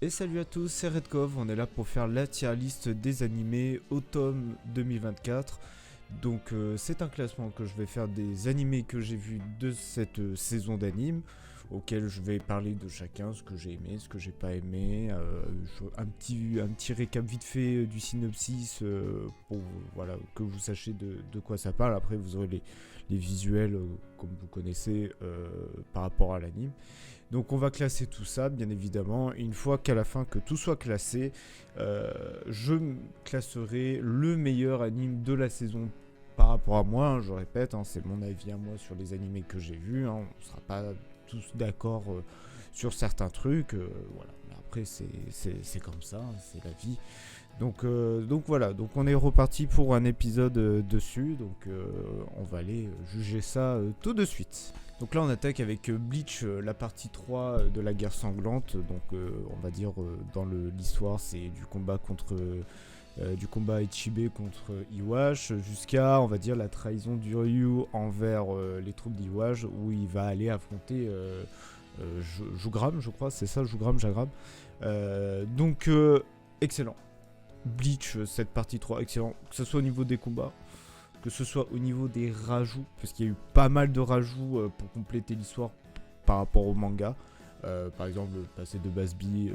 Et salut à tous, c'est Redcov, on est là pour faire la tier list des animés automne 2024. Donc c'est un classement que je vais faire des animés que j'ai vus de cette saison d'anime, auquel je vais parler de chacun, ce que j'ai aimé, ce que j'ai pas aimé, un petit récap vite fait du synopsis pour voilà, que vous sachiez de quoi ça parle. Après vous aurez les visuels comme vous connaissez par rapport à l'anime. Donc on va classer tout ça, bien évidemment. Et une fois qu'à la fin que tout soit classé, je classerai le meilleur anime de la saison par rapport à moi. Je répète, c'est mon avis à moi sur les animés que j'ai vus. On ne sera pas tous d'accord sur certains trucs. Voilà. Mais après, c'est comme ça, c'est la vie. Donc voilà, donc on est reparti pour un épisode dessus. Donc on va aller juger ça tout de suite. Donc là on attaque avec Bleach, la partie 3 de la guerre sanglante. Donc on va dire dans l'histoire c'est du combat Ichibe contre Iwash jusqu'à on va dire la trahison du Ryu envers les troupes d'Iwash où il va aller affronter Jugram, je crois, c'est ça, Jugram, Jagram. Donc excellent. Bleach, cette partie 3, excellent, que ce soit au niveau des combats, que ce soit au niveau des rajouts, parce qu'il y a eu pas mal de rajouts pour compléter l'histoire par rapport au manga. Par exemple, passer de Basby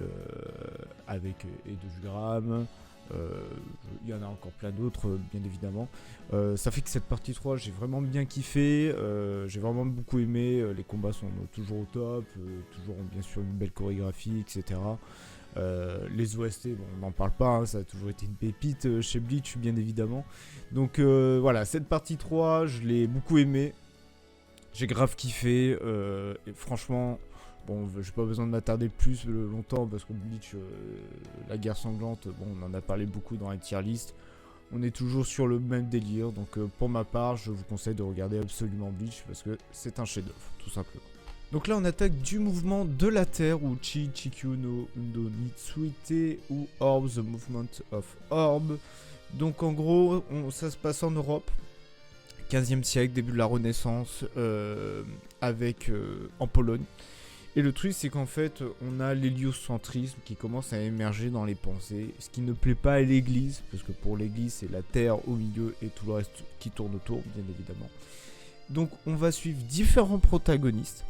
avec Edojugram. Il y en a encore plein d'autres, bien évidemment. Ça fait que cette partie 3, j'ai vraiment bien kiffé. J'ai vraiment beaucoup aimé. Les combats sont toujours au top. Toujours, bien sûr, une belle chorégraphie, etc. Les OST, bon, on n'en parle pas, ça a toujours été une pépite chez Bleach, bien évidemment. Donc voilà, cette partie 3, je l'ai beaucoup aimé. J'ai grave kiffé. Et franchement, bon, j'ai pas besoin de m'attarder plus longtemps parce que Bleach, la guerre sanglante, bon, on en a parlé beaucoup dans la tier list. On est toujours sur le même délire. Donc pour ma part, je vous conseille de regarder absolument Bleach parce que c'est un chef-d'œuvre, tout simplement. Donc là on attaque du mouvement de la Terre ou Chi Chikyu no Undo Nitsuite ou Orb, the Movement of Orb. Donc en gros ça se passe en Europe, 15e siècle, début de la Renaissance, en Pologne. Et le truc c'est qu'en fait on a l'héliocentrisme qui commence à émerger dans les pensées, ce qui ne plaît pas à l'église, parce que pour l'église c'est la Terre au milieu et tout le reste qui tourne autour, bien évidemment. Donc on va suivre différents protagonistes.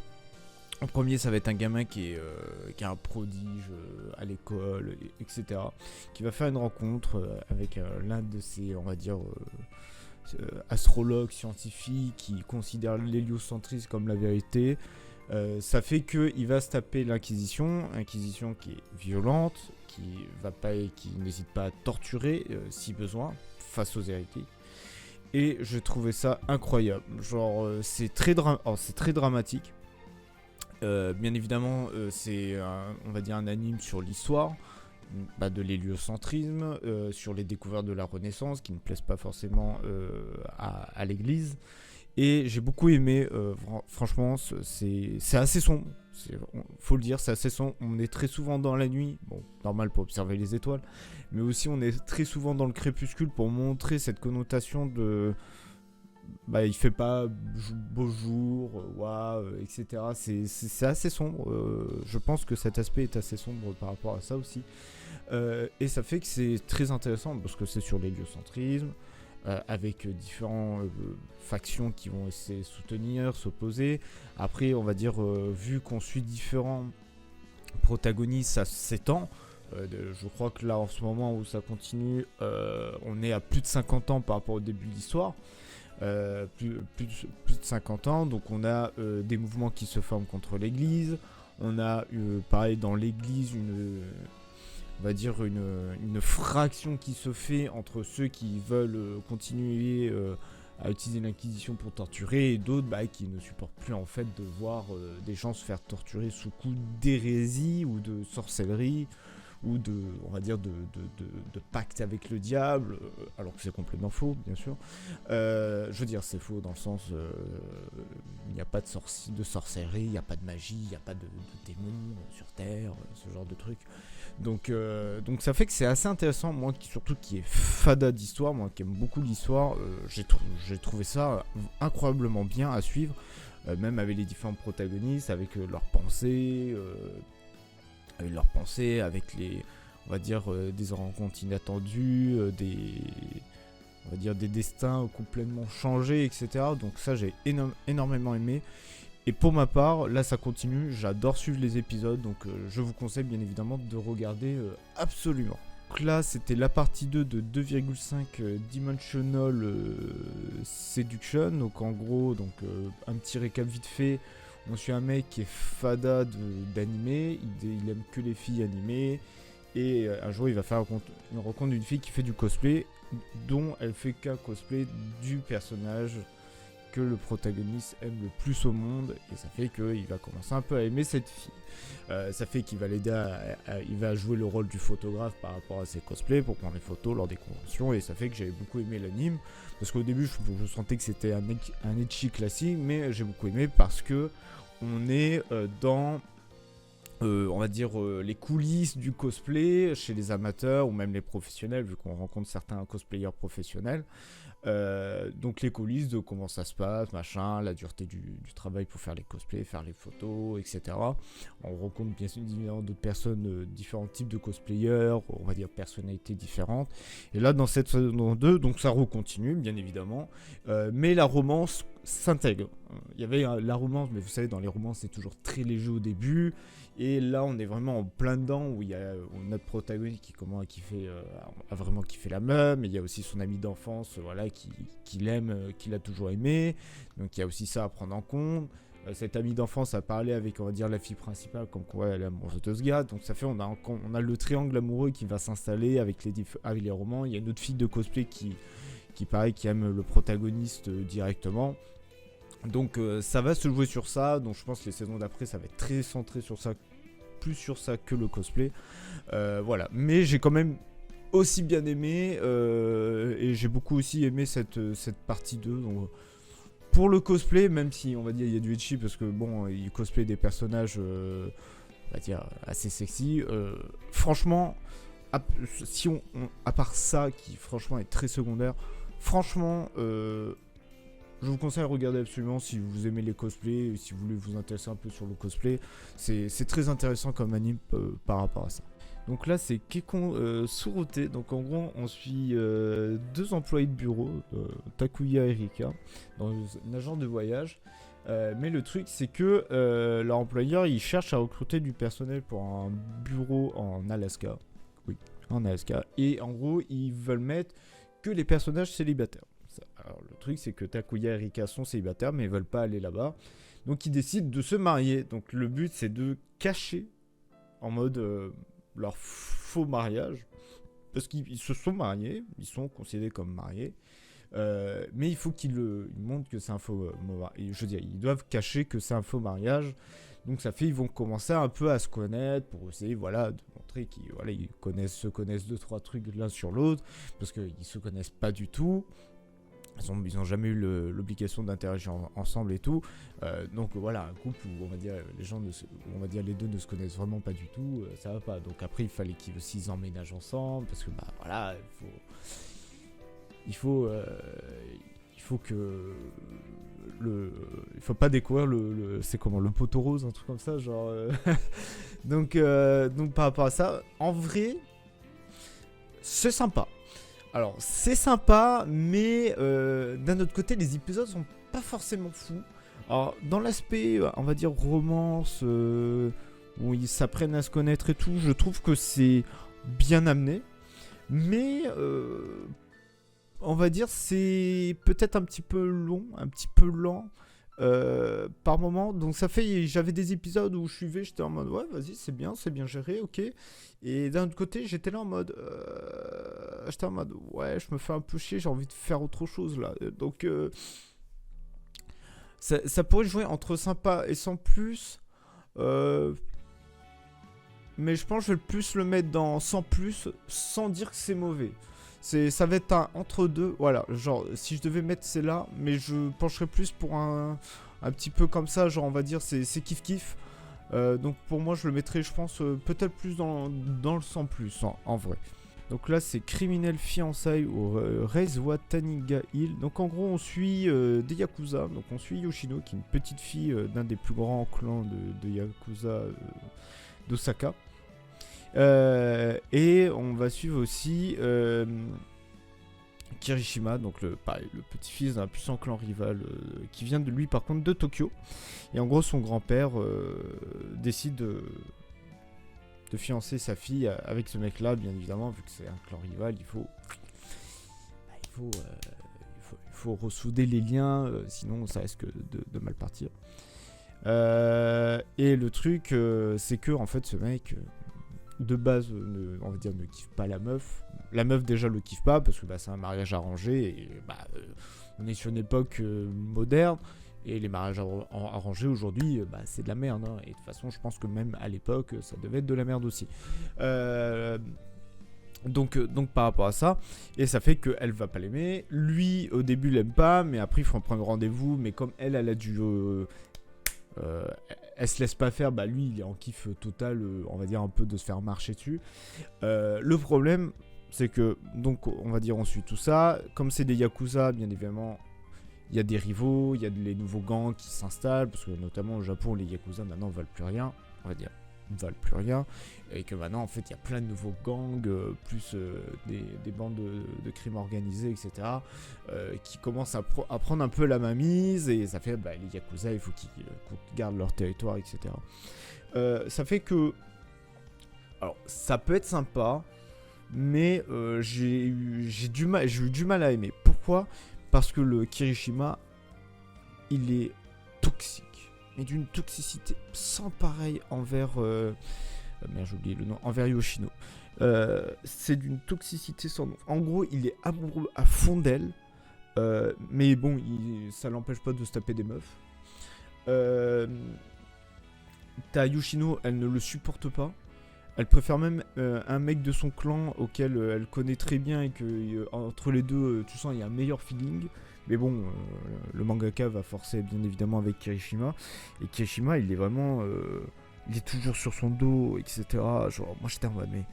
En premier, ça va être un gamin qui est un prodige à l'école, etc. Qui va faire une rencontre avec l'un de ses, on va dire, astrologues scientifiques qui considère l'héliocentrisme comme la vérité. Ça fait qu'il va se taper l'Inquisition qui est violente, qui n'hésite pas à torturer si besoin, face aux hérétiques. Et je trouvais ça incroyable. Genre, c'est très dramatique. Bien évidemment, c'est on va dire un anime sur l'histoire de l'héliocentrisme, sur les découvertes de la Renaissance qui ne plaisent pas forcément à l'église. Et j'ai beaucoup aimé, franchement, c'est assez sombre. Faut le dire, c'est assez sombre. On est très souvent dans la nuit, bon, normal pour observer les étoiles, mais aussi on est très souvent dans le crépuscule pour montrer cette connotation de. Il fait pas beau jour, etc. C'est assez sombre. Je pense que cet aspect est assez sombre par rapport à ça aussi. Et ça fait que c'est très intéressant parce que c'est sur l'héliocentrisme, avec différentes factions qui vont essayer de soutenir, s'opposer. Après, on va dire, vu qu'on suit différents protagonistes, ça s'étend. Je crois que là, en ce moment où ça continue, on est à plus de 50 ans par rapport au début de l'histoire. Plus de 50 ans, donc on a des mouvements qui se forment contre l'église, on a pareil dans l'église on va dire une fraction qui se fait entre ceux qui veulent continuer à utiliser l'inquisition pour torturer et d'autres qui ne supportent plus en fait de voir des gens se faire torturer sous coup d'hérésie ou de sorcellerie ou on va dire de pacte avec le diable, alors que c'est complètement faux, bien sûr. Je veux dire, c'est faux dans le sens, il n'y a pas de sorcellerie, il n'y a pas de magie, il n'y a pas de démons sur Terre, ce genre de trucs. Donc ça fait que c'est assez intéressant, moi surtout qui est fada d'histoire, moi qui aime beaucoup l'histoire, j'ai trouvé ça incroyablement bien à suivre, même avec les différents protagonistes, avec leurs pensées, avec leurs pensées, avec on va dire, des rencontres inattendues, on va dire des destins complètement changés, etc. Donc ça, j'ai énormément aimé. Et pour ma part, là ça continue, j'adore suivre les épisodes, donc je vous conseille bien évidemment de regarder absolument. Donc là, c'était la partie 2 de 2,5 Dimensional Seduction. Donc en gros, un petit récap vite fait. On suit un mec qui est fada d'animé, il aime que les filles animées. Et un jour, il va faire une rencontre d'une fille qui fait du cosplay, dont elle fait qu'un cosplay du personnage que le protagoniste aime le plus au monde, et ça fait qu'il va commencer un peu à aimer cette fille. Ça fait qu'il va l'aider il va jouer le rôle du photographe par rapport à ses cosplays pour prendre les photos lors des conventions, et ça fait que j'avais beaucoup aimé l'anime, parce qu'au début je sentais que c'était un ecchi classique, mais j'ai beaucoup aimé parce que on est dans on va dire les coulisses du cosplay chez les amateurs ou même les professionnels, vu qu'on rencontre certains cosplayers professionnels. Donc les coulisses de comment ça se passe, machin, la dureté du travail pour faire les cosplays, faire les photos, etc. On rencontre bien évidemment d'autres personnes, différents types de cosplayers, on va dire personnalités différentes. Et là dans cette saison 2, donc ça recontinue bien évidemment, mais la romance s'intègre. Il y avait la romance, mais vous savez dans les romances c'est toujours très léger au début. Et là, on est vraiment en plein dedans où il y a notre protagoniste qui a vraiment kiffé la meuf, mais il y a aussi son ami d'enfance, voilà, qui l'aime, qui l'a toujours aimé. Donc il y a aussi ça à prendre en compte. Cet ami d'enfance a parlé avec, on va dire, la fille principale, comme quoi elle est amoureuse de ce gars. Donc ça fait, on a le triangle amoureux qui va s'installer avec les romans. Il y a une autre fille de cosplay qui aime le protagoniste directement. Donc ça va se jouer sur ça, donc je pense que les saisons d'après ça va être très centré sur ça, plus sur ça que le cosplay. Voilà, mais j'ai quand même aussi bien aimé, et j'ai beaucoup aussi aimé cette partie 2. Donc, pour le cosplay, même si on va dire il y a du ecchi parce que bon, il cosplay des personnages on va dire assez sexy, franchement, à part ça qui franchement est très secondaire, franchement je vous conseille de regarder absolument si vous aimez les cosplays, si vous voulez vous intéresser un peu sur le cosplay. C'est très intéressant comme anime par rapport à ça. Donc là, c'est Kekon Surute. Donc en gros, on suit deux employés de bureau, Takuya et Rika, dans une agence de voyage. Mais le truc, c'est que leur employeur, il cherche à recruter du personnel pour un bureau en Alaska. Oui, en Alaska. Et en gros, ils veulent mettre que les personnages célibataires. Alors, le truc, c'est que Takuya et Rika sont célibataires, mais ils veulent pas aller là-bas. Donc, ils décident de se marier. Donc, le but, c'est de cacher en mode leur faux mariage. Parce qu'ils se sont mariés, ils sont considérés comme mariés. Mais il faut qu'ils montrent que c'est un faux mariage. Je veux dire, ils doivent cacher que c'est un faux mariage. Donc, ça fait ils vont commencer un peu à se connaître pour essayer, voilà, de montrer qu'ils se connaissent 2-3 trucs l'un sur l'autre. Parce qu'ils se connaissent pas du tout. Ils ont jamais eu l'obligation d'interagir ensemble et tout. Donc voilà, un couple où on va dire les deux ne se connaissent vraiment pas du tout, ça va pas. Donc après il fallait qu'ils aussi emménagent ensemble parce que bah voilà, il faut que il faut pas découvrir c'est comment le poteau rose, un truc comme ça genre. Donc par rapport à ça, en vrai, c'est sympa. Alors, c'est sympa, mais d'un autre côté, les épisodes sont pas forcément fous. Alors, dans l'aspect, on va dire, romance, où ils s'apprennent à se connaître et tout, je trouve que c'est bien amené. Mais, on va dire, c'est peut-être un petit peu long, un petit peu lent. Par moment, donc ça fait, j'avais des épisodes où j'étais en mode ouais vas-y c'est bien géré, ok, et d'un autre côté j'étais là en mode ouais je me fais un peu chier, j'ai envie de faire autre chose là, donc ça pourrait jouer entre sympa et sans plus, mais je pense que je vais plus le mettre dans sans plus, sans dire que c'est mauvais. Ça va être un entre-deux, voilà, genre, si je devais mettre c'est là, mais je pencherais plus pour un petit peu comme ça, genre, on va dire, c'est kiff-kiff. Donc pour moi, je le mettrais, je pense, peut-être plus dans le sans plus, en vrai. Donc là, c'est Criminel Fiançailles au Reiwa Taniga Hill. Donc en gros, on suit des Yakuza, donc on suit Yoshino, qui est une petite fille d'un des plus grands clans de Yakuza d'Osaka. Et on va suivre aussi Kirishima, donc pareil, le petit-fils d'un puissant clan rival qui vient de lui par contre de Tokyo. Et en gros son grand-père décide de fiancer sa fille avec ce mec-là, bien évidemment, vu que c'est un clan rival, il faut ressouder les liens, sinon ça risque de mal partir. Et le truc, c'est que en fait ce mec, de base, on va dire, ne kiffe pas la meuf. La meuf déjà le kiffe pas parce que c'est un mariage arrangé et on est sur une époque moderne. Et les mariages arrangés aujourd'hui, c'est de la merde. Hein. Et de toute façon, je pense que même à l'époque, ça devait être de la merde aussi. Donc par rapport à ça, et ça fait qu'elle va pas l'aimer. Lui, au début, l'aime pas, mais après, il faut prendre rendez-vous. Mais comme elle a dû... elle se laisse pas faire, lui, il est en kiff total, on va dire un peu de se faire marcher dessus. Le problème, c'est que, donc, on va dire, on suit tout ça. Comme c'est des Yakuza, bien évidemment... Il y a des rivaux, il y a les nouveaux gangs qui s'installent, parce que notamment au Japon, les Yakuza maintenant valent plus rien, on va dire, valent plus rien, et que maintenant en fait il y a plein de nouveaux gangs, plus des bandes de crimes organisés, etc., qui commencent à prendre un peu la mainmise, et ça fait, les Yakuza, il faut qu'ils gardent leur territoire, etc. Ça fait que, alors ça peut être sympa, mais j'ai eu du mal à aimer. Pourquoi ? Parce que le Kirishima, il est toxique. Mais d'une toxicité sans pareil envers... merde, j'ai oublié le nom. Envers Yoshino. C'est d'une toxicité sans nom. En gros, il est amoureux à fond d'elle. Mais bon, ça l'empêche pas de se taper des meufs. T'as Yoshino, elle ne le supporte pas. Elle préfère même un mec de son clan auquel elle connaît très bien et que entre les deux, tu sens il y a un meilleur feeling. Mais bon, le mangaka va forcer bien évidemment avec Kirishima. Et Kirishima, il est vraiment... il est toujours sur son dos, etc. Genre, moi j'étais en mode, mais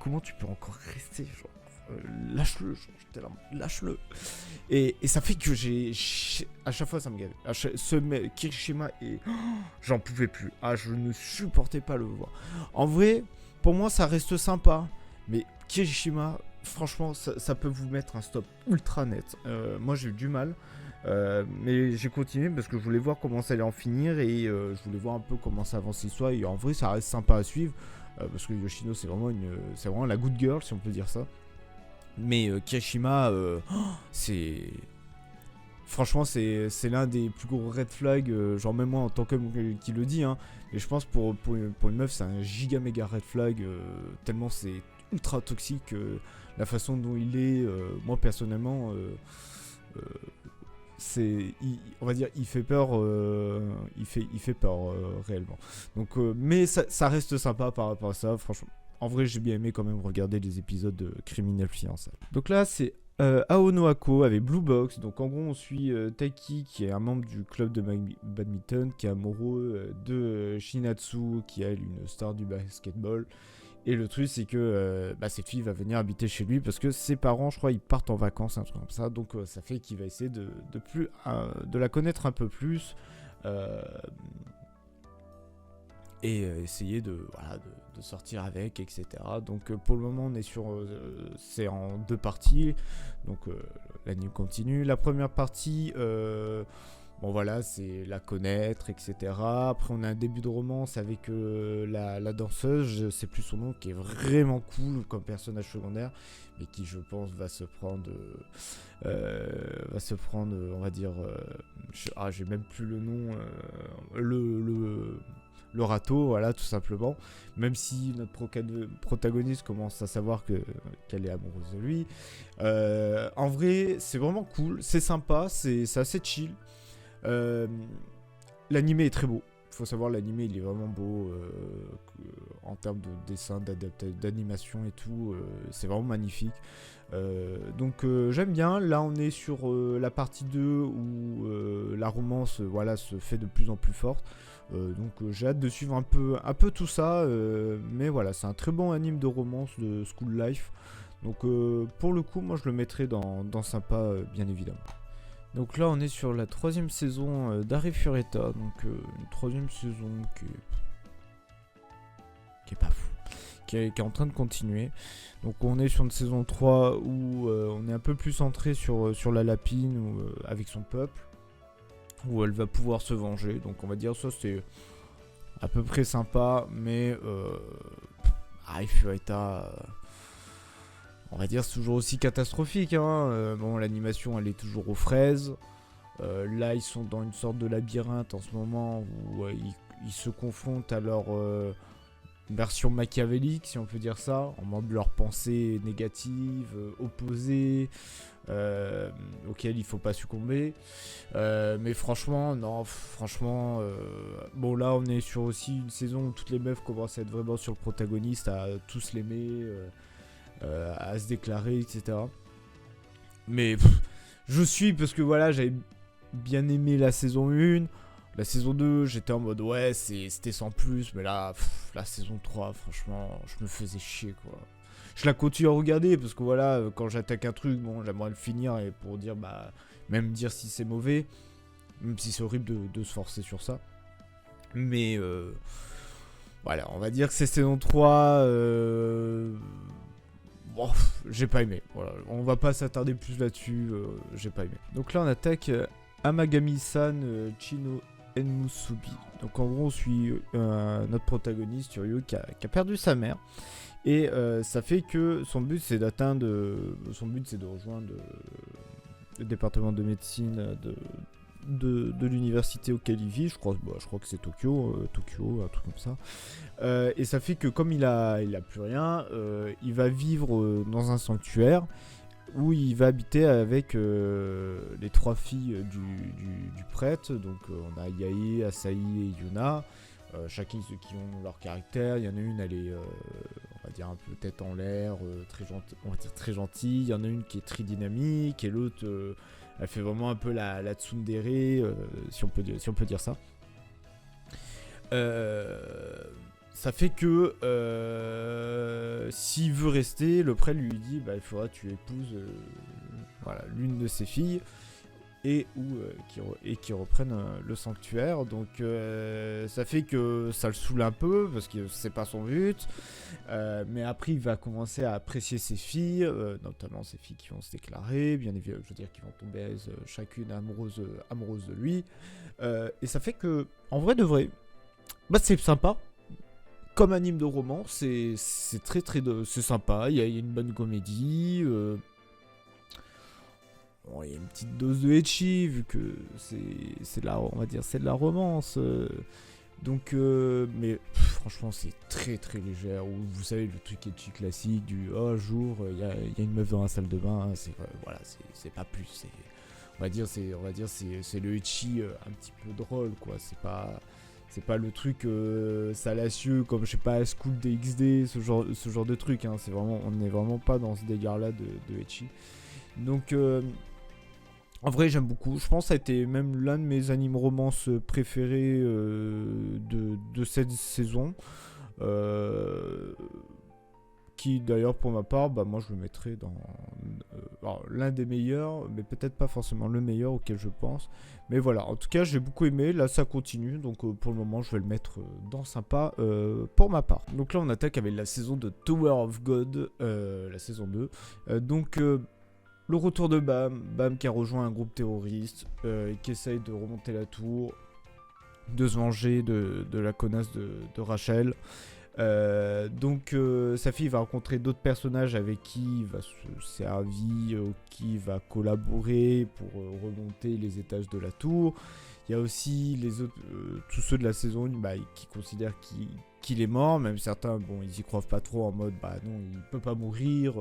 comment tu peux encore rester, genre, lâche-le, j'étais là, lâche-le. Et ça fait que à chaque fois ça me gave. Ce mec, Kirishima, j'en pouvais plus. Je ne supportais pas le voir. En vrai, pour moi ça reste sympa, mais Kirishima, franchement, ça peut vous mettre un stop ultra net. Moi j'ai eu du mal. Mais j'ai continué parce que je voulais voir comment ça allait en finir et je voulais voir un peu comment ça avance l'histoire. Et en vrai, ça reste sympa à suivre parce que Yoshino, c'est vraiment la good girl, si on peut dire ça. Mais Kirishima, franchement, c'est l'un des plus gros red flags. Genre, même moi, en tant qu'homme qui le dit, hein, mais je pense pour une meuf, c'est un giga méga red flag. Tellement c'est ultra toxique. La façon dont il est, moi personnellement. On va dire, il fait peur, il fait peur réellement. Donc, mais ça reste sympa par rapport à ça. Franchement, en vrai, j'ai bien aimé quand même regarder les épisodes de Criminel Fiançailles. Donc là, c'est Aono Ako avec Blue Box. Donc en gros, on suit Taiki qui est un membre du club de badminton, qui est amoureux de Shinatsu, qui est elle une star du basketball. Et le truc, c'est que cette fille va venir habiter chez lui parce que ses parents, je crois, ils partent en vacances, un truc comme ça. Donc, ça fait qu'il va essayer de la connaître un peu plus et essayer de sortir avec, etc. Donc, pour le moment, on est c'est en 2 parties. Donc, l'anime continue. La première partie... bon voilà, c'est la connaître, etc. Après on a un début de romance avec la danseuse, je sais plus son nom, qui est vraiment cool comme personnage secondaire, mais qui je pense va se prendre, on va dire, j'ai même plus le nom, le râteau, voilà, tout simplement. Même si notre protagoniste commence à savoir qu'elle est amoureuse de lui. En vrai, c'est vraiment cool, c'est sympa, c'est assez chill. L'animé est très beau. Faut savoir, l'animé il est vraiment beau en termes de dessin, d'animation et tout. C'est vraiment magnifique. Donc j'aime bien. Là on est sur la partie 2 où la romance se fait de plus en plus forte. Donc j'ai hâte de suivre un peu tout ça. Mais voilà, c'est un très bon anime de romance de School Life. Donc pour le coup, moi je le mettrai dans sympa, bien évidemment. Donc là on est sur la 3ème saison d'Are Fureta, donc une 3ème saison qui est pas fou. qui est en train de continuer. Donc on est sur une saison 3 où on est un peu plus centré sur la lapine avec son peuple, où elle va pouvoir se venger. Donc on va dire ça c'est à peu près sympa, mais Furueta, on va dire c'est toujours aussi catastrophique. Bon, l'animation elle est toujours aux fraises. Là ils sont dans une sorte de labyrinthe en ce moment où ils se confrontent à leur version machiavélique, si on peut dire ça, en mode leurs pensées négatives, opposées, auxquelles il faut pas succomber. Mais franchement, bon là on est sur aussi une saison où toutes les meufs commencent à être vraiment sur le protagoniste, à tous l'aimer, à se déclarer, etc. Mais je suis parce que voilà, j'avais bien aimé la saison 1. La saison 2, j'étais en mode ouais, c'était sans plus, mais là, la saison 3, franchement, je me faisais chier quoi. Je la continue à regarder parce que voilà, quand j'attaque un truc, bon, j'aimerais le finir et pour dire, même dire si c'est mauvais, même si c'est horrible de se forcer sur ça. Mais voilà, on va dire que c'est saison 3, bon, j'ai pas aimé. Voilà, on va pas s'attarder plus là-dessus, j'ai pas aimé. Donc là, on attaque Amagami-san Chino Enmusubi. Donc en gros on suit notre protagoniste Ryo qui a perdu sa mère et ça fait que son but c'est de rejoindre le département de médecine de l'université auquel il vit. Je crois que c'est Tokyo, un truc comme ça. Et ça fait que comme il a plus rien, il va vivre dans un sanctuaire où il va habiter avec les 3 filles du prêtre. Donc on a Yae, Asahi et Yuna. Chacun qui ont leur caractère. Il y en a une, elle est, on va dire un peu tête en l'air, très gentille. Il y en a une qui est très dynamique et l'autre, elle fait vraiment un peu la tsundere, si on peut dire ça. Ça fait que s'il veut rester, le prêtre lui dit il faudra que tu épouses l'une de ses filles et qui reprenne le sanctuaire. Donc ça fait que ça le saoule un peu parce que c'est pas son but. Mais après il va commencer à apprécier ses filles, notamment ses filles qui vont se déclarer, bien évidemment, je veux dire qui vont tomber chacune amoureuse de lui. Et ça fait que en vrai de vrai, c'est sympa. Comme anime de roman, c'est très c'est sympa, il y a une bonne comédie, bon, il y a une petite dose de ecchi vu que c'est de la romance, donc mais franchement c'est très très léger, ou vous savez le truc ecchi classique du jour il y a une meuf dans la salle de bain, c'est pas plus, on va dire c'est le ecchi un petit peu drôle quoi, c'est pas le truc salacieux comme je sais pas School DxD, ce genre de truc, c'est vraiment, on n'est vraiment pas dans ce délire là de ecchi. Donc en vrai j'aime beaucoup, je pense que ça a été même l'un de mes animes romances préférés de cette saison, qui d'ailleurs pour ma part moi je le mettrais dans l'un des meilleurs, mais peut-être pas forcément le meilleur auquel je pense, mais voilà, en tout cas j'ai beaucoup aimé, là ça continue, donc pour le moment je vais le mettre dans sympa pour ma part. Donc là on attaque avec la saison de Tower of God, la saison 2, donc le retour de Bam qui a rejoint un groupe terroriste, qui essaye de remonter la tour, de se venger de la connasse de Rachel. Donc sa fille va rencontrer d'autres personnages avec qui il va se servir, qui il va collaborer pour remonter les étages de la tour. Il y a aussi les autres, tous ceux de la saison 1 qui considèrent qu'il est mort, même certains, bon, ils y croient pas trop, en mode non, il peut pas mourir,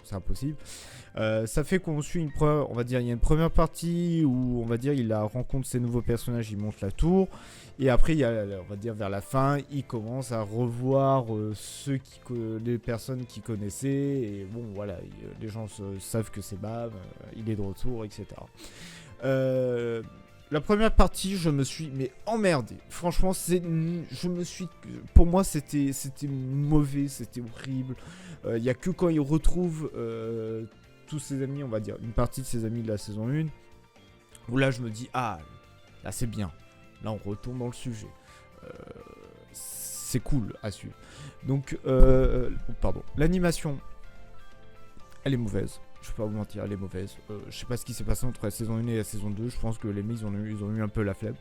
c'est impossible. Ça fait qu'on suit on va dire, il y a une première partie où on va dire il rencontre ses nouveaux personnages, il monte la tour, et après il y a, on va dire vers la fin, il commence à revoir les personnes qu'il connaissait, et bon voilà, les gens savent que c'est Bam, il est de retour, etc. La première partie, je me suis emmerdé. Franchement, pour moi, c'était mauvais, c'était horrible. Il y a que quand il retrouve tous ses amis, on va dire une partie de ses amis de la saison 1, où là, je me dis là c'est bien. Là, on retourne dans le sujet. c'est cool à suivre. Donc, pardon, l'animation, elle est mauvaise. Je vais pas vous mentir, elle est mauvaise. Je sais pas ce qui s'est passé entre la saison 1 et la saison 2. Je pense que les mecs, ils ont eu un peu la flemme.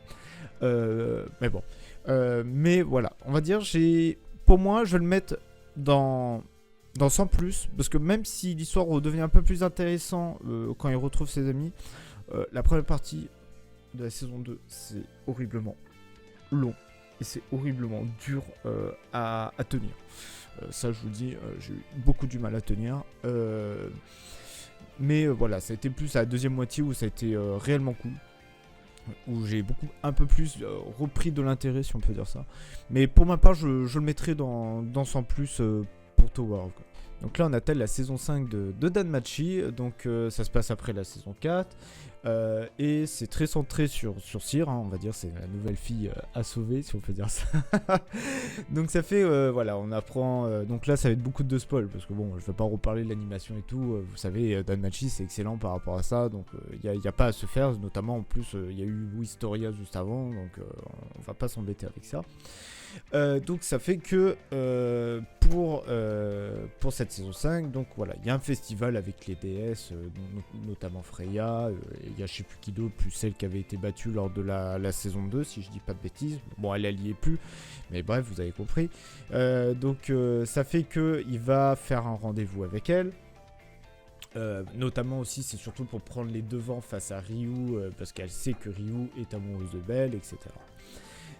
Mais bon. Mais voilà, on va dire, pour moi, je vais le mettre dans 100 plus. Parce que même si l'histoire redevient un peu plus intéressant quand il retrouve ses amis, la première partie de la saison 2, c'est horriblement long. Et c'est horriblement dur à tenir. Ça, je vous le dis, j'ai eu beaucoup du mal à tenir. Mais voilà, ça a été plus à la deuxième moitié où ça a été réellement cool. Où j'ai un peu plus repris de l'intérêt, si on peut dire ça. Mais pour ma part, je le mettrai dans 100 plus pour Tower. Donc là, on attelle la saison 5 de Danmachi. Donc ça se passe après la saison 4. Et c'est très centré sur Cyr, hein, on va dire, c'est la nouvelle fille à sauver, si on peut dire ça. Donc ça fait, voilà, on apprend, donc là ça va être beaucoup de spoil, parce que bon, je vais pas reparler de l'animation et tout, vous savez, Danmachi c'est excellent par rapport à ça, donc il n'y a pas à se faire, notamment en plus, il y a eu Wistoria juste avant, donc on va pas s'embêter avec ça. Donc ça fait que pour cette saison 5, donc voilà, il y a un festival avec les déesses, notamment Freya, il y a je sais plus qui d'autre, plus celle qui avait été battue lors de la saison 2, si je dis pas de bêtises. Bon, elle y est plus, mais bref, vous avez compris. Donc ça fait que il va faire un rendez-vous avec elle. Notamment aussi, c'est surtout pour prendre les devants face à Ryu, parce qu'elle sait que Ryu est amoureuse de Belle, etc.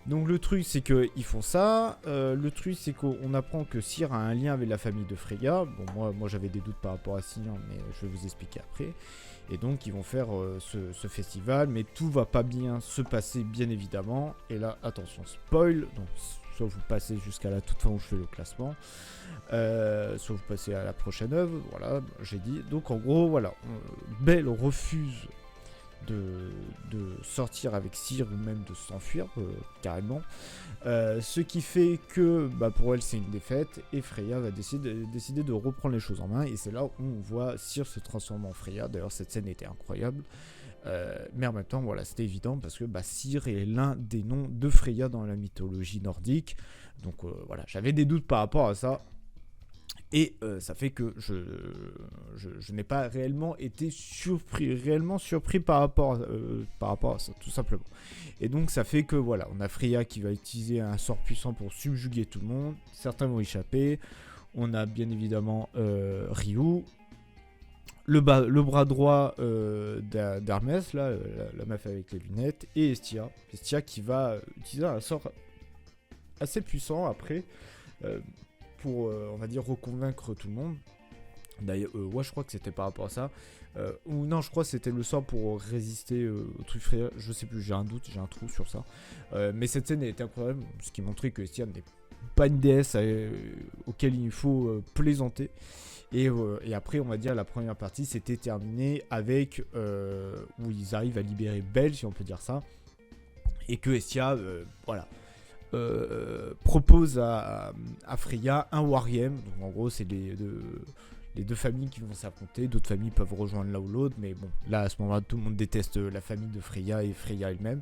Donc le truc c'est qu'ils font ça, le truc c'est qu'on apprend que Cyr a un lien avec la famille de Freya. Bon moi j'avais des doutes par rapport à Cyr, mais je vais vous expliquer après. Et donc ils vont faire ce festival, mais tout va pas bien se passer bien évidemment. Et là attention spoil, donc soit vous passez jusqu'à la toute fin où je fais le classement, soit vous passez à la prochaine œuvre, voilà j'ai dit. Donc en gros voilà, Belle refuse de sortir avec Cyr ou même de s'enfuir carrément, ce qui fait que pour elle c'est une défaite et Freya va décider de reprendre les choses en main, et c'est là où on voit Cyr se transformer en Freya. D'ailleurs cette scène était incroyable, mais en même temps voilà, c'était évident parce que Cyr est l'un des noms de Freya dans la mythologie nordique, donc voilà, j'avais des doutes par rapport à ça. Et ça fait que je n'ai pas réellement été surpris par rapport à ça, tout simplement. Et donc ça fait que voilà, on a Freya qui va utiliser un sort puissant pour subjuguer tout le monde. Certains vont échapper. On a bien évidemment Ryu, le bras droit d'Hermès, là, la meuf avec les lunettes, et Estia qui va utiliser un sort assez puissant après. Pour, on va dire, reconvaincre tout le monde. D'ailleurs, ouais, je crois que c'était par rapport à ça. Ou non, je crois que c'était le sort pour résister au truc Freya. Je sais plus, j'ai un doute, j'ai un trou sur ça. Mais cette scène était incroyable, ce qui montrait que Estia n'est pas une déesse auquel il faut plaisanter. Et après, on va dire, la première partie s'était terminée avec où ils arrivent à libérer Belle, si on peut dire ça. Et que Estia, voilà, propose à Freya un wargame. Donc en gros c'est les deux familles qui vont s'affronter. D'autres familles peuvent rejoindre l'un ou l'autre, mais bon, là à ce moment-là tout le monde déteste la famille de Freya et Freya elle-même.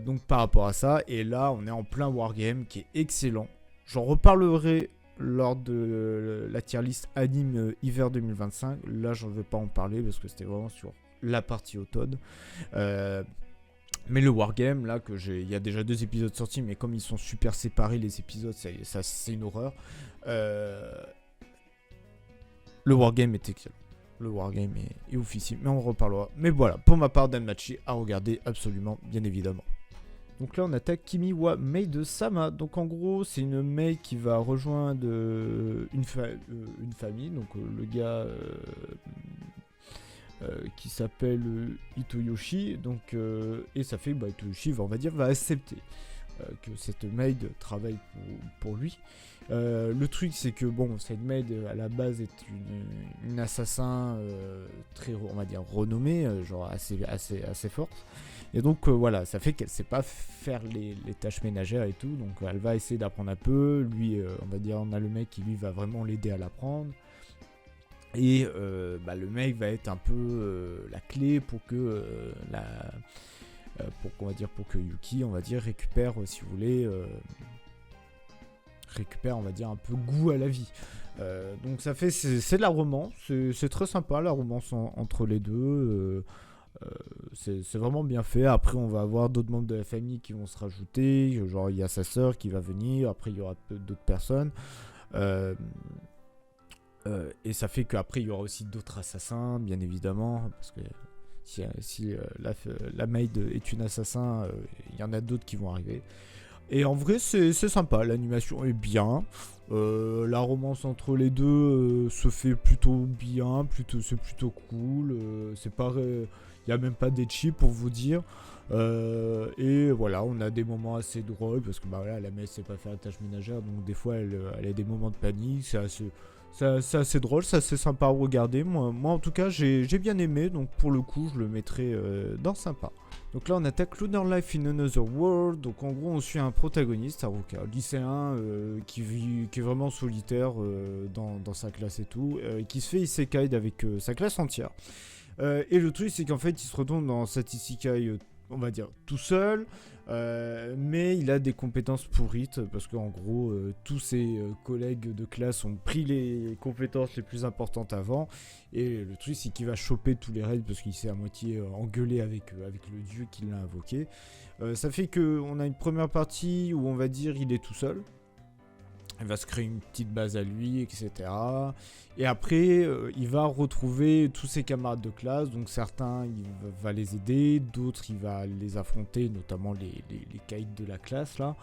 Donc par rapport à ça, et là on est en plein wargame qui est excellent. J'en reparlerai lors de la tier list anime hiver 2025. Là je ne vais pas en parler parce que c'était vraiment sur la partie automne. Mais le wargame, là, il y a déjà 2 épisodes sortis, mais comme ils sont super séparés, les épisodes, c'est une horreur. Le wargame est excellent. Le wargame est oufissime, mais on en reparlera. Mais voilà, pour ma part, Danmachi à regarder absolument, bien évidemment. Donc là, on attaque Kimi wa Mei de Sama. Donc en gros, c'est une Mei qui va rejoindre une famille. Donc le gars... qui s'appelle Hitoyoshi, donc, et ça fait que Hitoyoshi va accepter que cette maid travaille pour lui. Le truc c'est que bon, cette maid à la base est une assassin très, on va dire, renommée, genre assez forte, et donc voilà, ça fait qu'elle sait pas faire les tâches ménagères et tout, donc elle va essayer d'apprendre un peu. Lui, on va dire, on a le mec qui lui va vraiment l'aider à l'apprendre. Et le mec va être un peu la clé pour que pour que Yuki, on va dire, récupère, si vous voulez, récupèrent, on va dire, un peu goût à la vie. Donc ça fait, c'est de la romance, c'est très sympa la romance entre les deux. C'est vraiment bien fait. Après, on va avoir d'autres membres de la famille qui vont se rajouter. Genre, il y a sa sœur qui va venir. Après, il y aura d'autres personnes. Euh, et ça fait qu'après, il y aura aussi d'autres assassins, bien évidemment. Parce que si la maid est une assassin, il y en a d'autres qui vont arriver. Et en vrai, c'est sympa. L'animation est bien. La romance entre les deux se fait plutôt bien. C'est plutôt cool. C'est pas. Il n'y a même pas d'ecchi pour vous dire. Et voilà, on a des moments assez drôles parce que bah voilà, la mère sait pas faire la tâche ménagère, donc des fois elle a des moments de panique. C'est assez drôle, c'est assez sympa à regarder. Moi en tout cas, j'ai bien aimé, donc pour le coup, je le mettrai dans sympa. Donc là, on attaque Lunar Life in Another World. Donc en gros, on suit un protagoniste, Haruka, lycéen qui est vraiment solitaire dans sa classe et tout, qui se fait isekai avec sa classe entière. Et le truc, c'est qu'en fait, il se retourne dans cet isekai, on va dire, tout seul, mais il a des compétences pourrites, parce qu'en gros, tous ses collègues de classe ont pris les compétences les plus importantes avant, et le truc, c'est qu'il va choper tous les raids, parce qu'il s'est à moitié engueulé avec le dieu qui l'a invoqué. Ça fait qu'on a une première partie où, on va dire, il est tout seul. Il va se créer une petite base à lui, etc. Et après, il va retrouver tous ses camarades de classe. Donc certains, il va les aider. D'autres, il va les affronter, notamment les caïds de la classe, là.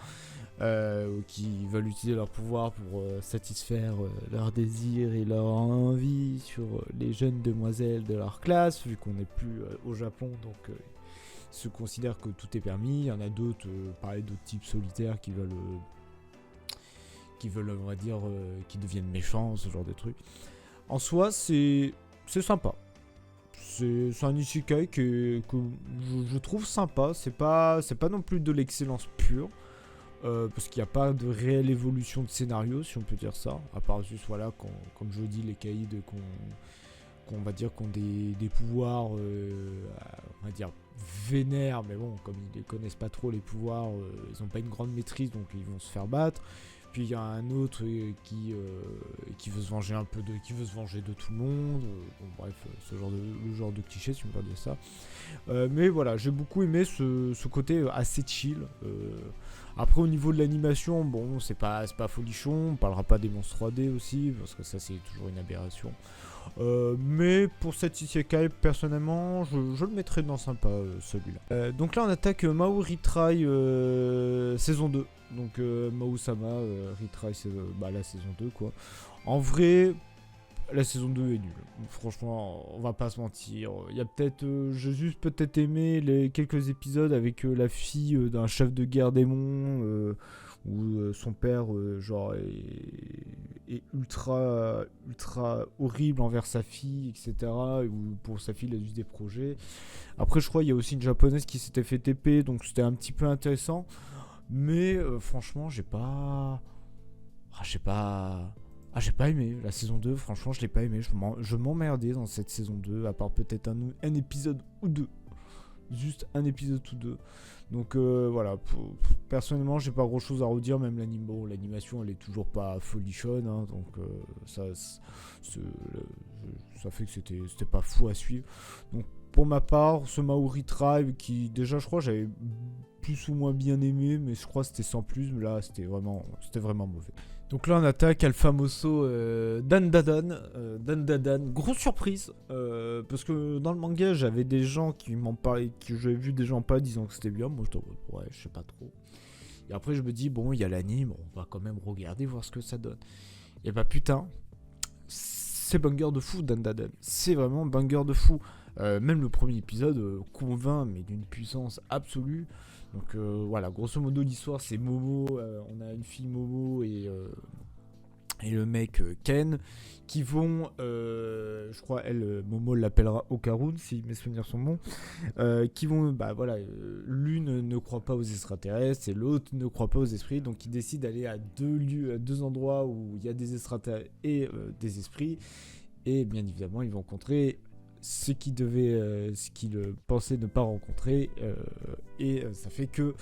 Qui veulent utiliser leur pouvoir pour satisfaire leurs désirs et leur envie sur les jeunes demoiselles de leur classe, vu qu'on n'est plus au Japon. Donc ils se considèrent que tout est permis. Il y en a d'autres, pareil, d'autres types solitaires qui veulent, on va dire, qui deviennent méchants, ce genre de trucs. En soi, c'est sympa. C'est un isekai que je trouve sympa. C'est pas non plus de l'excellence pure. Parce qu'il n'y a pas de réelle évolution de scénario, si on peut dire ça. À part juste, voilà, comme je dis, les caïds qu'on va dire, qui ont des pouvoirs, on va dire, vénères. Mais bon, comme ils ne connaissent pas trop les pouvoirs, ils n'ont pas une grande maîtrise, donc ils vont se faire battre. Puis il y a un autre qui veut se venger qui veut se venger de tout le monde. Bon, bref, le genre de cliché, si on peut dire ça. Mais voilà, j'ai beaucoup aimé ce côté assez chill. Après, au niveau de l'animation, bon, c'est pas folichon. On parlera pas des monstres 3D aussi, parce que ça, c'est toujours une aberration. Mais pour cet isekai, personnellement, je le mettrais dans sympa, celui-là. Donc là, on attaque Mao Retry saison 2. Donc Mao-sama Retry, la saison 2, quoi. En vrai, la saison 2 est nulle. Franchement, on va pas se mentir. Il y a peut-être, j'ai juste peut-être aimé les quelques épisodes avec la fille d'un chef de guerre démon, où son père genre est ultra horrible envers sa fille, etc. Où pour sa fille, il a juste des projets. Après, je crois il y a aussi une japonaise qui s'était fait TP, donc c'était un petit peu intéressant. Mais franchement, j'ai pas aimé la saison 2. Franchement, je l'ai pas aimé. Je m'emmerdais dans cette saison 2, à part peut-être un épisode ou deux. Juste un épisode ou deux. Donc voilà, personnellement, j'ai pas grand chose à redire. Même l'animation, elle est toujours pas folichonne, hein, donc ça fait que c'était pas fou à suivre. Donc pour ma part, ce Maori Tribe qui déjà, je crois, j'avais plus ou moins bien aimé, mais je crois que c'était sans plus. Mais là, c'était vraiment mauvais. Donc là, on attaque Alphamoso Dandadan. Grosse surprise, parce que dans le manga, j'avais des gens qui m'en parlaient, que j'avais vu des gens pas disant que c'était bien. Moi, ouais, je sais pas trop. Et après, je me dis, bon, il y a l'anime, on va quand même regarder, voir ce que ça donne. Et bah putain, c'est banger de fou, Dandadan. C'est vraiment banger de fou. Même le premier épisode convainc, mais d'une puissance absolue. Donc voilà, grosso modo l'histoire c'est Momo, on a une fille Momo et le mec Ken qui vont, je crois Momo l'appellera Okarun si mes souvenirs sont bons, qui vont, l'une ne croit pas aux extraterrestres et l'autre ne croit pas aux esprits, donc ils décident d'aller à deux endroits où il y a des extraterrestres et des esprits, et bien évidemment ils vont rencontrer ce qu'ils pensaient ne pas rencontrer, et ça fait que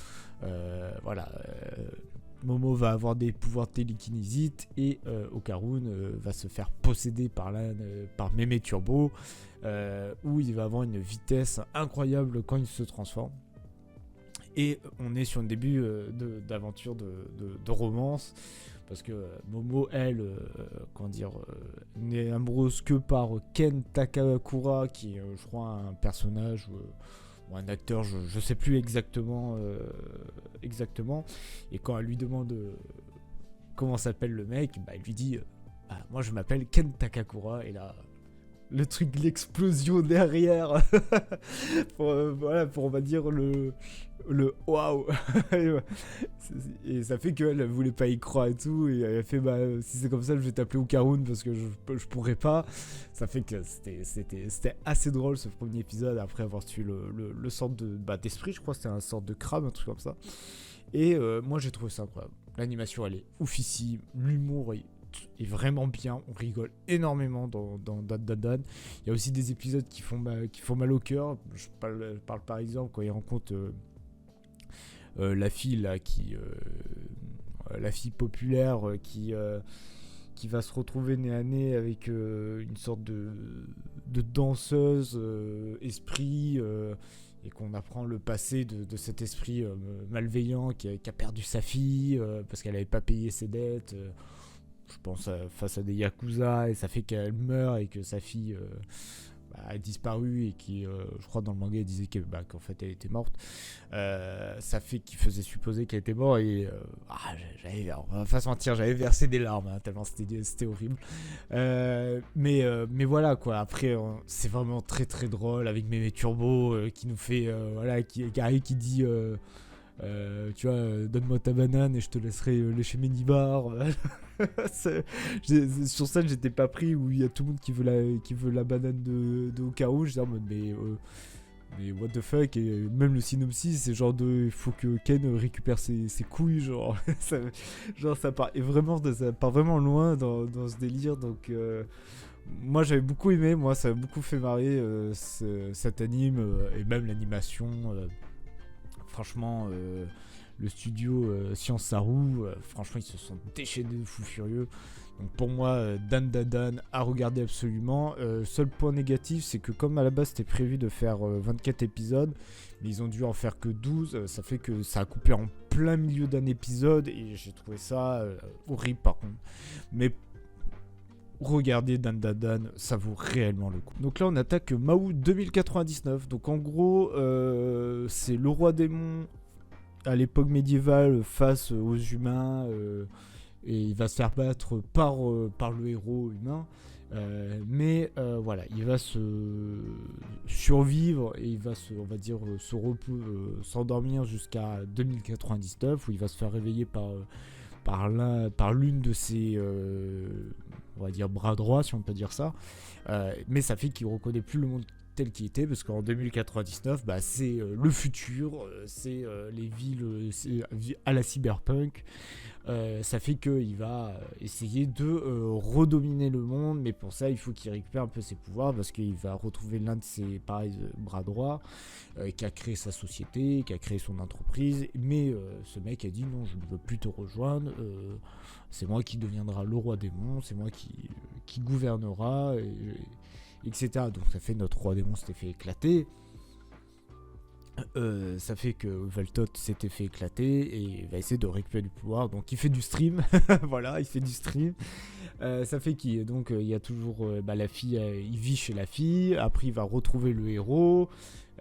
Momo va avoir des pouvoirs télékinésite et Okarun va se faire posséder par Mémé Turbo, où il va avoir une vitesse incroyable quand il se transforme. Et on est sur un début d'aventure de romance, parce que Momo, elle, n'est amoureuse que par Ken Takakura, qui est, je crois, un personnage ou un acteur, je sais plus exactement. Et quand elle lui demande comment s'appelle le mec, il lui dit moi je m'appelle Ken Takakura, et là le truc, l'explosion derrière pour on va dire le waouh. Et ça fait qu'elle voulait pas y croire et tout, et elle a fait si c'est comme ça je vais t'appeler Okarun parce que je pourrais pas. Ça fait que c'était assez drôle ce premier épisode, après avoir tué le sorte d'esprit, je crois que c'était un sorte de crabe, un truc comme ça. Et moi j'ai trouvé ça incroyable. L'animation elle est oufissime, l'humour est vraiment bien, on rigole énormément dans Dan Dan Dan. Il y a aussi des épisodes qui font mal au cœur. Je parle par exemple quand il rencontre la fille là la fille populaire qui va se retrouver nez à nez avec une sorte de danseuse esprit, et qu'on apprend le passé de cet esprit malveillant qui a perdu sa fille parce qu'elle n'avait pas payé ses dettes. Je pense face à des yakuza, et ça fait qu'elle meurt et que sa fille a disparu, et qui, je crois dans le manga, elle disait qu'en fait elle était morte. Ça fait qu'il faisait supposer qu'elle était morte, et on va pas se mentir, j'avais versé des larmes tellement c'était horrible. Mais voilà quoi. Après c'est vraiment très très drôle avec Mémé Turbo qui nous fait qui arrive, qui dit tu vois, donne-moi ta banane et je te laisserai lécher mes nibards. Sur ça j'étais pas pris, où il y a tout le monde qui veut la banane de Okarun. J'étais en mode mais what the fuck. Et même le synopsis c'est genre il faut que Ken récupère ses couilles, genre ça part, et vraiment ça part vraiment loin dans ce délire. Donc moi j'avais beaucoup aimé, moi ça m'a beaucoup fait marrer cet anime, et même l'animation. Franchement, le studio Science Saru, franchement, ils se sont déchaînés de fou furieux. Donc pour moi, Dan Dan Dan à regarder absolument. Seul point négatif, c'est que comme à la base c'était prévu de faire 24 épisodes, mais ils ont dû en faire que 12, ça fait que ça a coupé en plein milieu d'un épisode, et j'ai trouvé ça horrible par contre. Mais regardez Dan Dan Dan, ça vaut réellement le coup. Donc là on attaque Mahou 2099. Donc en gros c'est le roi démon à l'époque médiévale face aux humains, et il va se faire battre par le héros humain. Mais voilà, il va se survivre, et il va s'endormir jusqu'à 2099, où il va se faire réveiller par l'une de ses on va dire bras droits, si on peut dire ça. Mais ça fait qu'il reconnaît plus le monde tel qu'il était, parce qu'en 2099 c'est le futur, c'est les villes à la cyberpunk. Ça fait qu'il va essayer de redominer le monde, mais pour ça il faut qu'il récupère un peu ses pouvoirs, parce qu'il va retrouver l'un de ses bras droits qui a créé sa société, qui a créé son entreprise. Mais ce mec a dit non, je ne veux plus te rejoindre, c'est moi qui deviendra le roi démon, c'est moi qui gouvernera, etc. Donc ça fait notre roi démon s'était fait éclater. Ça fait que Valtot s'était fait éclater, et il va essayer de récupérer du pouvoir. Donc il fait du stream. Voilà, il fait du stream. Ça fait qu'il y a toujours la fille, il vit chez la fille. Après il va retrouver le héros.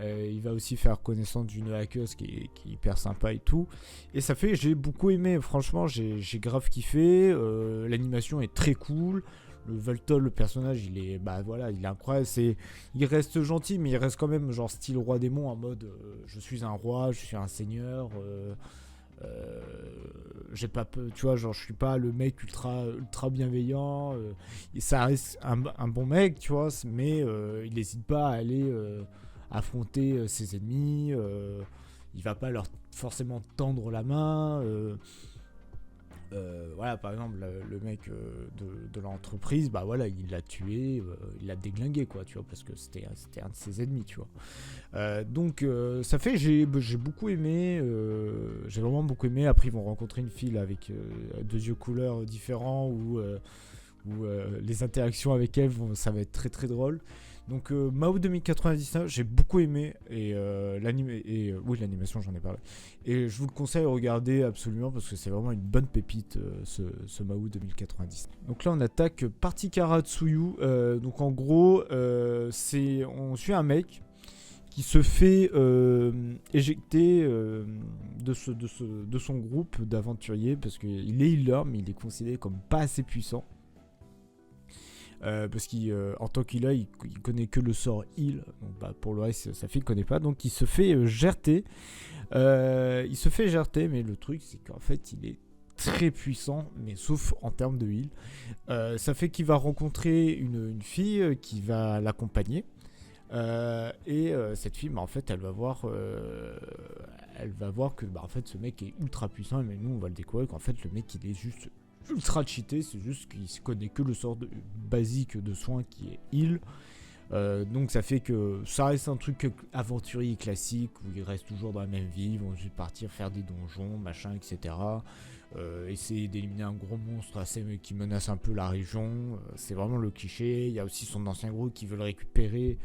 Il va aussi faire connaissance d'une hackeuse qui est hyper sympa et tout. Et ça fait, j'ai beaucoup aimé. Franchement, j'ai grave kiffé. L'animation est très cool. Le Valtol, le personnage, il est incroyable. Il reste gentil, mais il reste quand même genre style roi démon, en mode je suis un roi, je suis un seigneur. J'ai pas peur, tu vois, genre je suis pas le mec ultra bienveillant. Et ça reste un bon mec, tu vois, mais il n'hésite pas à aller affronter ses ennemis. Il va pas leur forcément tendre la main. Voilà, par exemple, le mec de l'entreprise, bah voilà, il l'a tué, il l'a déglingué, quoi, tu vois, parce que c'était un de ses ennemis, tu vois. Donc, ça fait, j'ai beaucoup aimé, j'ai vraiment beaucoup aimé. Après, ils vont rencontrer une fille là, avec deux yeux couleurs différents, où les interactions avec elle, ça va être très très drôle. Donc Mao 2099, j'ai beaucoup aimé et oui, l'animation, j'en ai parlé. Et je vous le conseille à regarder absolument parce que c'est vraiment une bonne pépite, ce Mao 2090. Donc là on attaque Party Karatsuyu. Donc en gros on suit un mec qui se fait éjecter de son groupe d'aventuriers parce qu'il est healer mais il est considéré comme pas assez puissant. Parce qu'en tant qu'healer, il connaît que le sort heal. Donc, bah, pour le reste, sa fille ne connaît pas. Donc il se fait gerter. Mais le truc, c'est qu'en fait, il est très puissant, mais sauf en termes de heal. Ça fait qu'il va rencontrer une fille qui va l'accompagner. Cette fille, bah, en fait, elle va voir que bah, en fait, ce mec est ultra puissant. Mais nous, on va le découvrir qu'en fait, le mec, il est juste ultra cheaté, c'est juste qu'il se connaît que le sort basique de soin qui est heal. Donc ça fait que ça reste un truc aventurier classique où ils restent toujours dans la même vie, ils vont juste partir faire des donjons, machin, etc. Essayer d'éliminer un gros monstre qui menace un peu la région. C'est vraiment le cliché. Il y a aussi son ancien groupe qui veut le récupérer.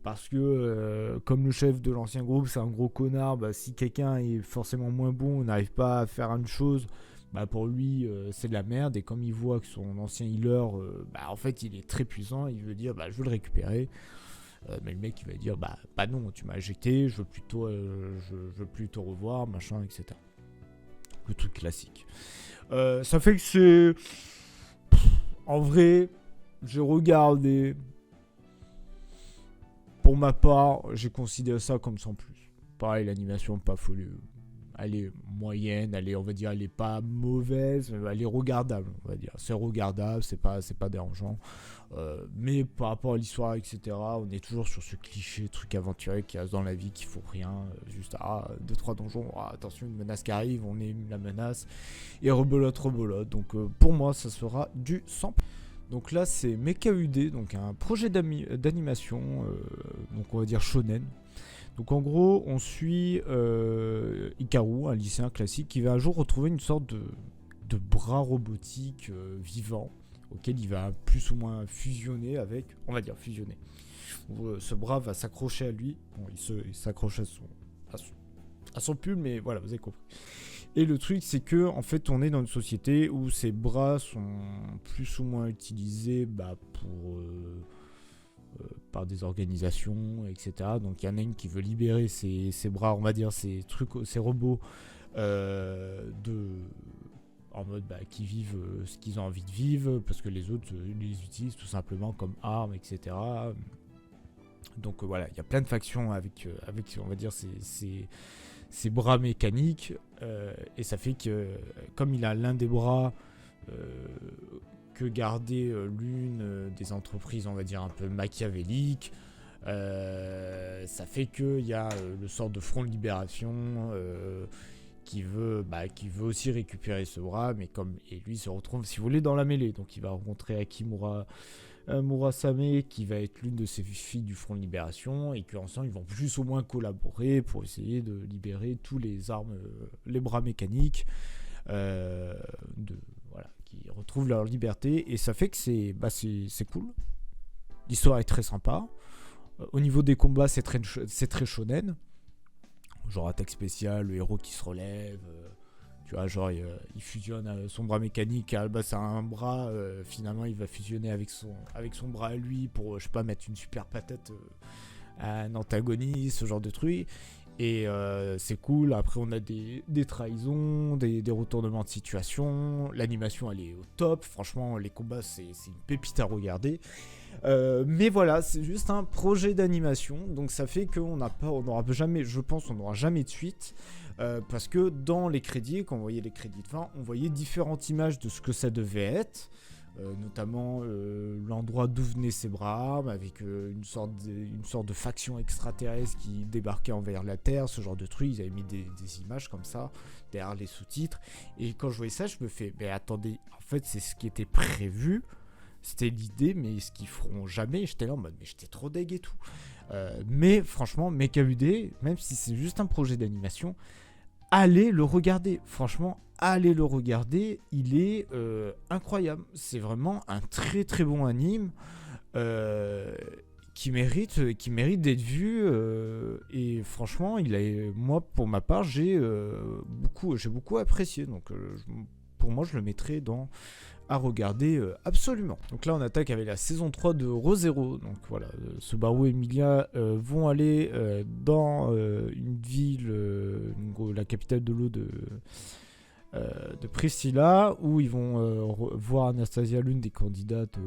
Parce que comme le chef de l'ancien groupe c'est un gros connard, bah, si quelqu'un est forcément moins bon, on n'arrive pas à faire une chose, bah pour lui c'est de la merde. Et comme il voit que son ancien healer bah en fait il est très puissant, il veut dire bah je veux le récupérer. Mais le mec il va dire bah non, tu m'as éjecté, je veux plus te revoir, machin, etc. Le truc classique. Ça fait que c'est en vrai j'ai regardé, pour ma part j'ai considéré ça comme sans plus. Pareil, l'animation pas folie, elle est moyenne, on va dire, elle est pas mauvaise, elle est regardable, on va dire. C'est regardable, c'est pas dérangeant. Mais par rapport à l'histoire, etc., on est toujours sur ce cliché, truc aventurier qui reste dans la vie, qui faut rien. Juste, 2-3 donjons, attention, une menace qui arrive, on est la menace, et rebelote. Donc pour moi, ça sera du 100. Donc là, c'est Mecha UD, donc un projet d'animation, donc on va dire shonen. Donc en gros, on suit Hikaru, un lycéen classique, qui va un jour retrouver une sorte de bras robotique vivant, auquel il va plus ou moins fusionner avec, on va dire fusionner. Ce bras va s'accrocher à lui, bon, il s'accroche à son pull, mais voilà, vous avez compris. Et le truc, c'est que en fait, on est dans une société où ces bras sont plus ou moins utilisés par des organisations, etc. Donc il y en a une qui veut libérer ses bras, on va dire, ces robots en mode qui vivent ce qu'ils ont envie de vivre, parce que les autres les utilisent tout simplement comme armes, etc. Donc voilà, il y a plein de factions avec on va dire, ces bras mécaniques, et ça fait que comme il a l'un des bras que garder l'une des entreprises, on va dire, un peu machiavélique, ça fait qu'il y a le sort de Front de Libération qui veut aussi récupérer ce bras, mais et lui se retrouve, si vous voulez, dans la mêlée. Donc il va rencontrer Akimura Murasame, qui va être l'une de ses filles du Front de Libération, et qu'ensemble ils vont plus ou moins collaborer pour essayer de libérer tous les armes, les bras mécaniques, qui retrouvent leur liberté. Et ça fait que c'est cool. L'histoire est très sympa. Au niveau des combats, c'est très shonen. Genre attaque spéciale, le héros qui se relève. Tu vois, genre il fusionne son bras mécanique. C'est un bras. Finalement, il va fusionner avec son bras à lui pour, je sais pas, mettre une super patate à un antagoniste, ce genre de truc. Et c'est cool. Après, on a des trahisons, des retournements de situation. L'animation, elle est au top. Franchement, les combats, c'est une pépite à regarder. Mais voilà, c'est juste un projet d'animation. Donc ça fait qu'on n'aura jamais de suite. Parce que dans les crédits, quand on voyait les crédits de fin, on voyait différentes images de ce que ça devait être. notamment l'endroit d'où venaient ces Brahms, avec une sorte de faction extraterrestre qui débarquait envers la Terre, ce genre de truc. Ils avaient mis des images comme ça derrière les sous-titres, et quand je voyais ça, je me fais mais attendez, en fait c'est ce qui était prévu, c'était l'idée, mais ce qu'ils feront jamais. J'étais là en mode mais j'étais trop deg et tout. Mais franchement, Mecha-UD, même si c'est juste un projet d'animation, allez le regarder. Franchement, allez le regarder. Il est incroyable. C'est vraiment un très très bon anime qui mérite d'être vu. Et franchement, moi, pour ma part, j'ai beaucoup apprécié. Donc, pour moi, je le mettrais à regarder absolument. Donc là on attaque avec la saison 3 de Re:Zero. Donc voilà, Subaru et Emilia vont aller dans une ville, la capitale de l'eau de Priscilla, où ils vont voir Anastasia, l'une des candidates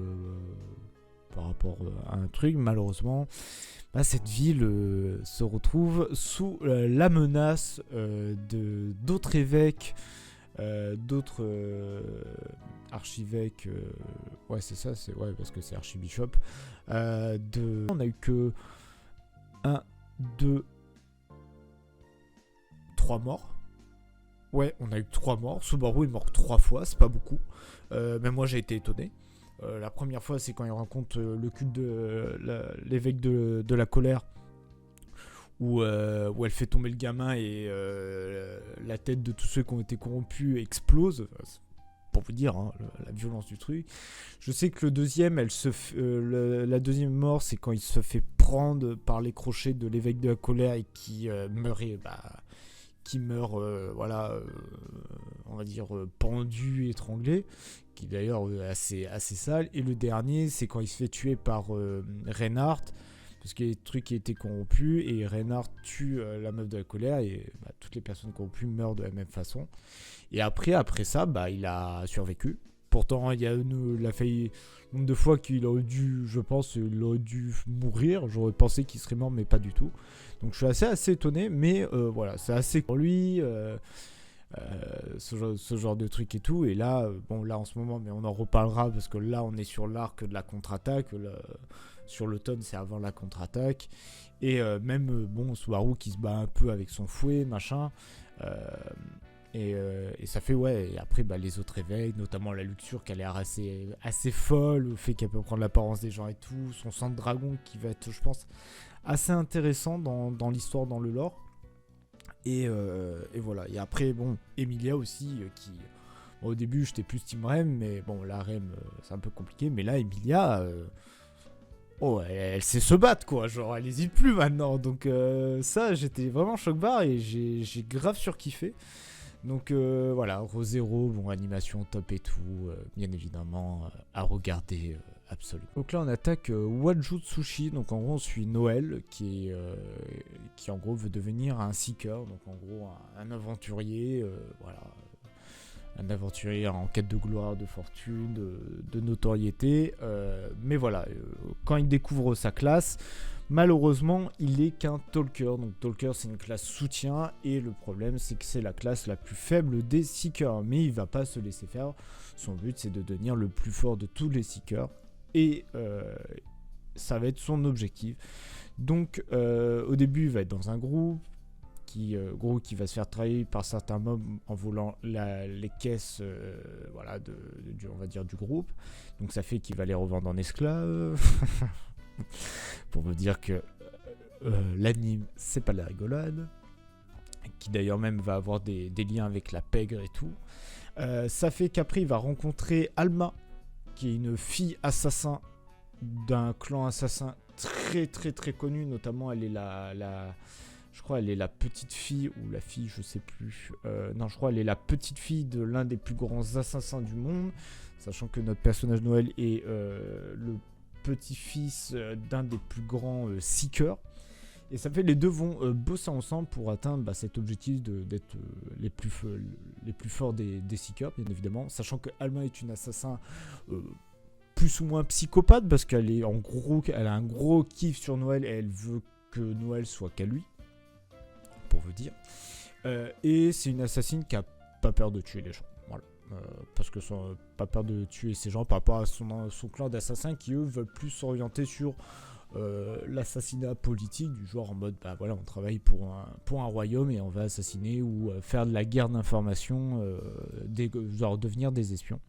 par rapport à un truc. Malheureusement, cette ville se retrouve sous la menace d'autres évêques, d'autres archivêques, ouais c'est ça, parce que c'est archibishop, on a eu que 1, 2, 3 morts. Ouais, on a eu 3 morts. Subaru est mort 3 fois, c'est pas beaucoup. Même moi j'ai été étonné. La première fois, c'est quand il rencontre le culte de l'évêque de la colère, où elle fait tomber le gamin et la tête de tous ceux qui ont été corrompus explose. Pour vous dire la violence du truc. Je sais que le deuxième, la deuxième mort, c'est quand il se fait prendre par les crochets de l'évêque de la colère et qui meurt, on va dire pendu, étranglé, qui d'ailleurs assez sale. Et le dernier, c'est quand il se fait tuer par Reinhardt, parce qu'il y a des trucs qui étaient corrompus, et Reinhardt tue la meuf de la colère, et toutes les personnes corrompues meurent de la même façon. Et après ça, il a survécu. Pourtant, il a failli nombre de fois qu'il aurait dû, je pense, il aurait dû mourir. J'aurais pensé qu'il serait mort, mais pas du tout. Donc je suis assez étonné, mais voilà, c'est assez pour lui, ce genre de truc et tout. Et là, là en ce moment, mais on en reparlera, parce que là, on est sur l'arc de la contre-attaque. Sur l'automne, c'est avant la contre-attaque. Et même, Subaru qui se bat un peu avec son fouet, machin. Et ça fait, et après, les autres évêques, notamment la luxure qui a l'air assez folle, le fait qu'elle peut prendre l'apparence des gens et tout, son sang de dragon qui va être, je pense, assez intéressant dans l'histoire, dans le lore. Et voilà. Et après, Emilia aussi, qui... au début, j'étais plus Team Rem, mais la Rem, c'est un peu compliqué. Mais là, Emilia... elle sait se battre, quoi. Genre, elle hésite plus maintenant. Donc, ça, j'étais vraiment choc-barre et j'ai grave surkiffé. Donc, voilà, Re:Zero, animation top et tout. Bien évidemment, à regarder absolument. Donc là, on attaque Wajutsushi. Donc, en gros, on suit Noël qui en gros veut devenir un seeker. Donc, en gros, un aventurier. Voilà. Un aventurier en quête de gloire, de fortune, de notoriété. Mais voilà, quand il découvre sa classe, malheureusement, il est qu'un talker. Donc talker, c'est une classe soutien. Et le problème, c'est que c'est la classe la plus faible des seekers. Mais il va pas se laisser faire. Son but, c'est de devenir le plus fort de tous les seekers. Et ça va être son objectif. Donc au début, il va être dans un groupe. Qui va se faire trahir par certains mobs en volant les caisses on va dire du groupe. Donc ça fait qu'il va les revendre en esclaves. Pour vous dire que l'anime, c'est pas de la rigolade. Qui d'ailleurs même va avoir des liens avec la pègre et tout. Ça fait qu'après il va rencontrer Alma, qui est une fille assassin d'un clan assassin très très très connu. Notamment elle est je crois elle est la petite fille, ou la fille, je sais plus. Non, je crois elle est la petite fille de l'un des plus grands assassins du monde. Sachant que notre personnage Noël est le petit-fils d'un des plus grands seekers. Et ça fait les deux vont bosser ensemble pour atteindre cet objectif d'être les plus forts des seekers, bien évidemment. Sachant que Alma est une assassin plus ou moins psychopathe, parce qu'elle est elle a un gros kiff sur Noël et elle veut que Noël soit qu'à lui. Pour vous dire. Et c'est une assassine qui a pas peur de tuer les gens. Voilà. parce que pas peur de tuer ces gens par rapport à son clan d'assassins qui eux veulent plus s'orienter sur l'assassinat politique, du genre en mode bah voilà, on travaille pour un royaume et on va assassiner ou faire de la guerre d'information, genre devenir des espions.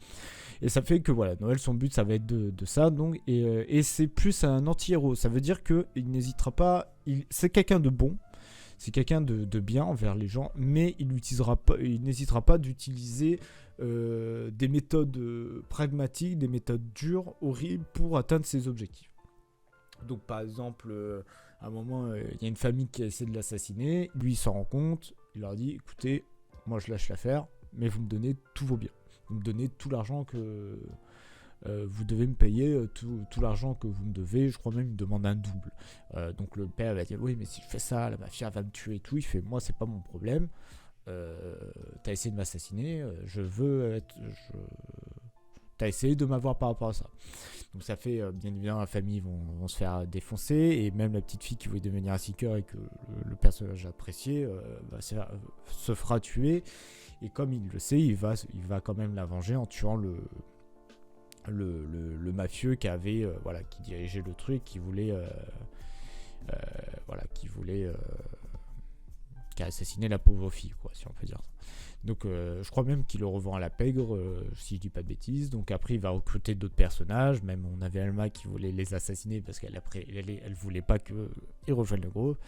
Et ça fait que voilà, Noël, son but ça va être de ça, donc, et c'est plus un anti-héros. Ça veut dire qu'il n'hésitera pas, c'est quelqu'un de bon, c'est quelqu'un de bien envers les gens, mais il n'hésitera pas d'utiliser des méthodes pragmatiques, des méthodes dures, horribles pour atteindre ses objectifs. Donc par exemple, à un moment, il y a une famille qui essaie de l'assassiner, lui il s'en rend compte, il leur dit écoutez, moi je lâche l'affaire, mais vous me donnez tous vos biens, vous me donnez tout l'argent que vous devez me payer, tout l'argent que vous me devez, je crois même il me demande un double. Donc le père va dire oui mais si je fais ça, la mafia va me tuer et tout, il fait moi c'est pas mon problème, t'as essayé de m'assassiner, t'as essayé de m'avoir par rapport à ça. Donc ça fait, bien évidemment, la famille vont se faire défoncer, et même la petite fille qui voulait devenir un seeker et que le personnage apprécié se fera tuer. Et comme il le sait, il va quand même la venger en tuant le mafieux qui avait, qui dirigeait le truc, qui a assassiné la pauvre fille, quoi, si on peut dire ça. Donc je crois même qu'il le revend à la pègre, si je dis pas de bêtises. Donc après il va recruter d'autres personnages, même on avait Alma qui voulait les assassiner parce qu'elle voulait pas qu'ils rejoignent le groupe.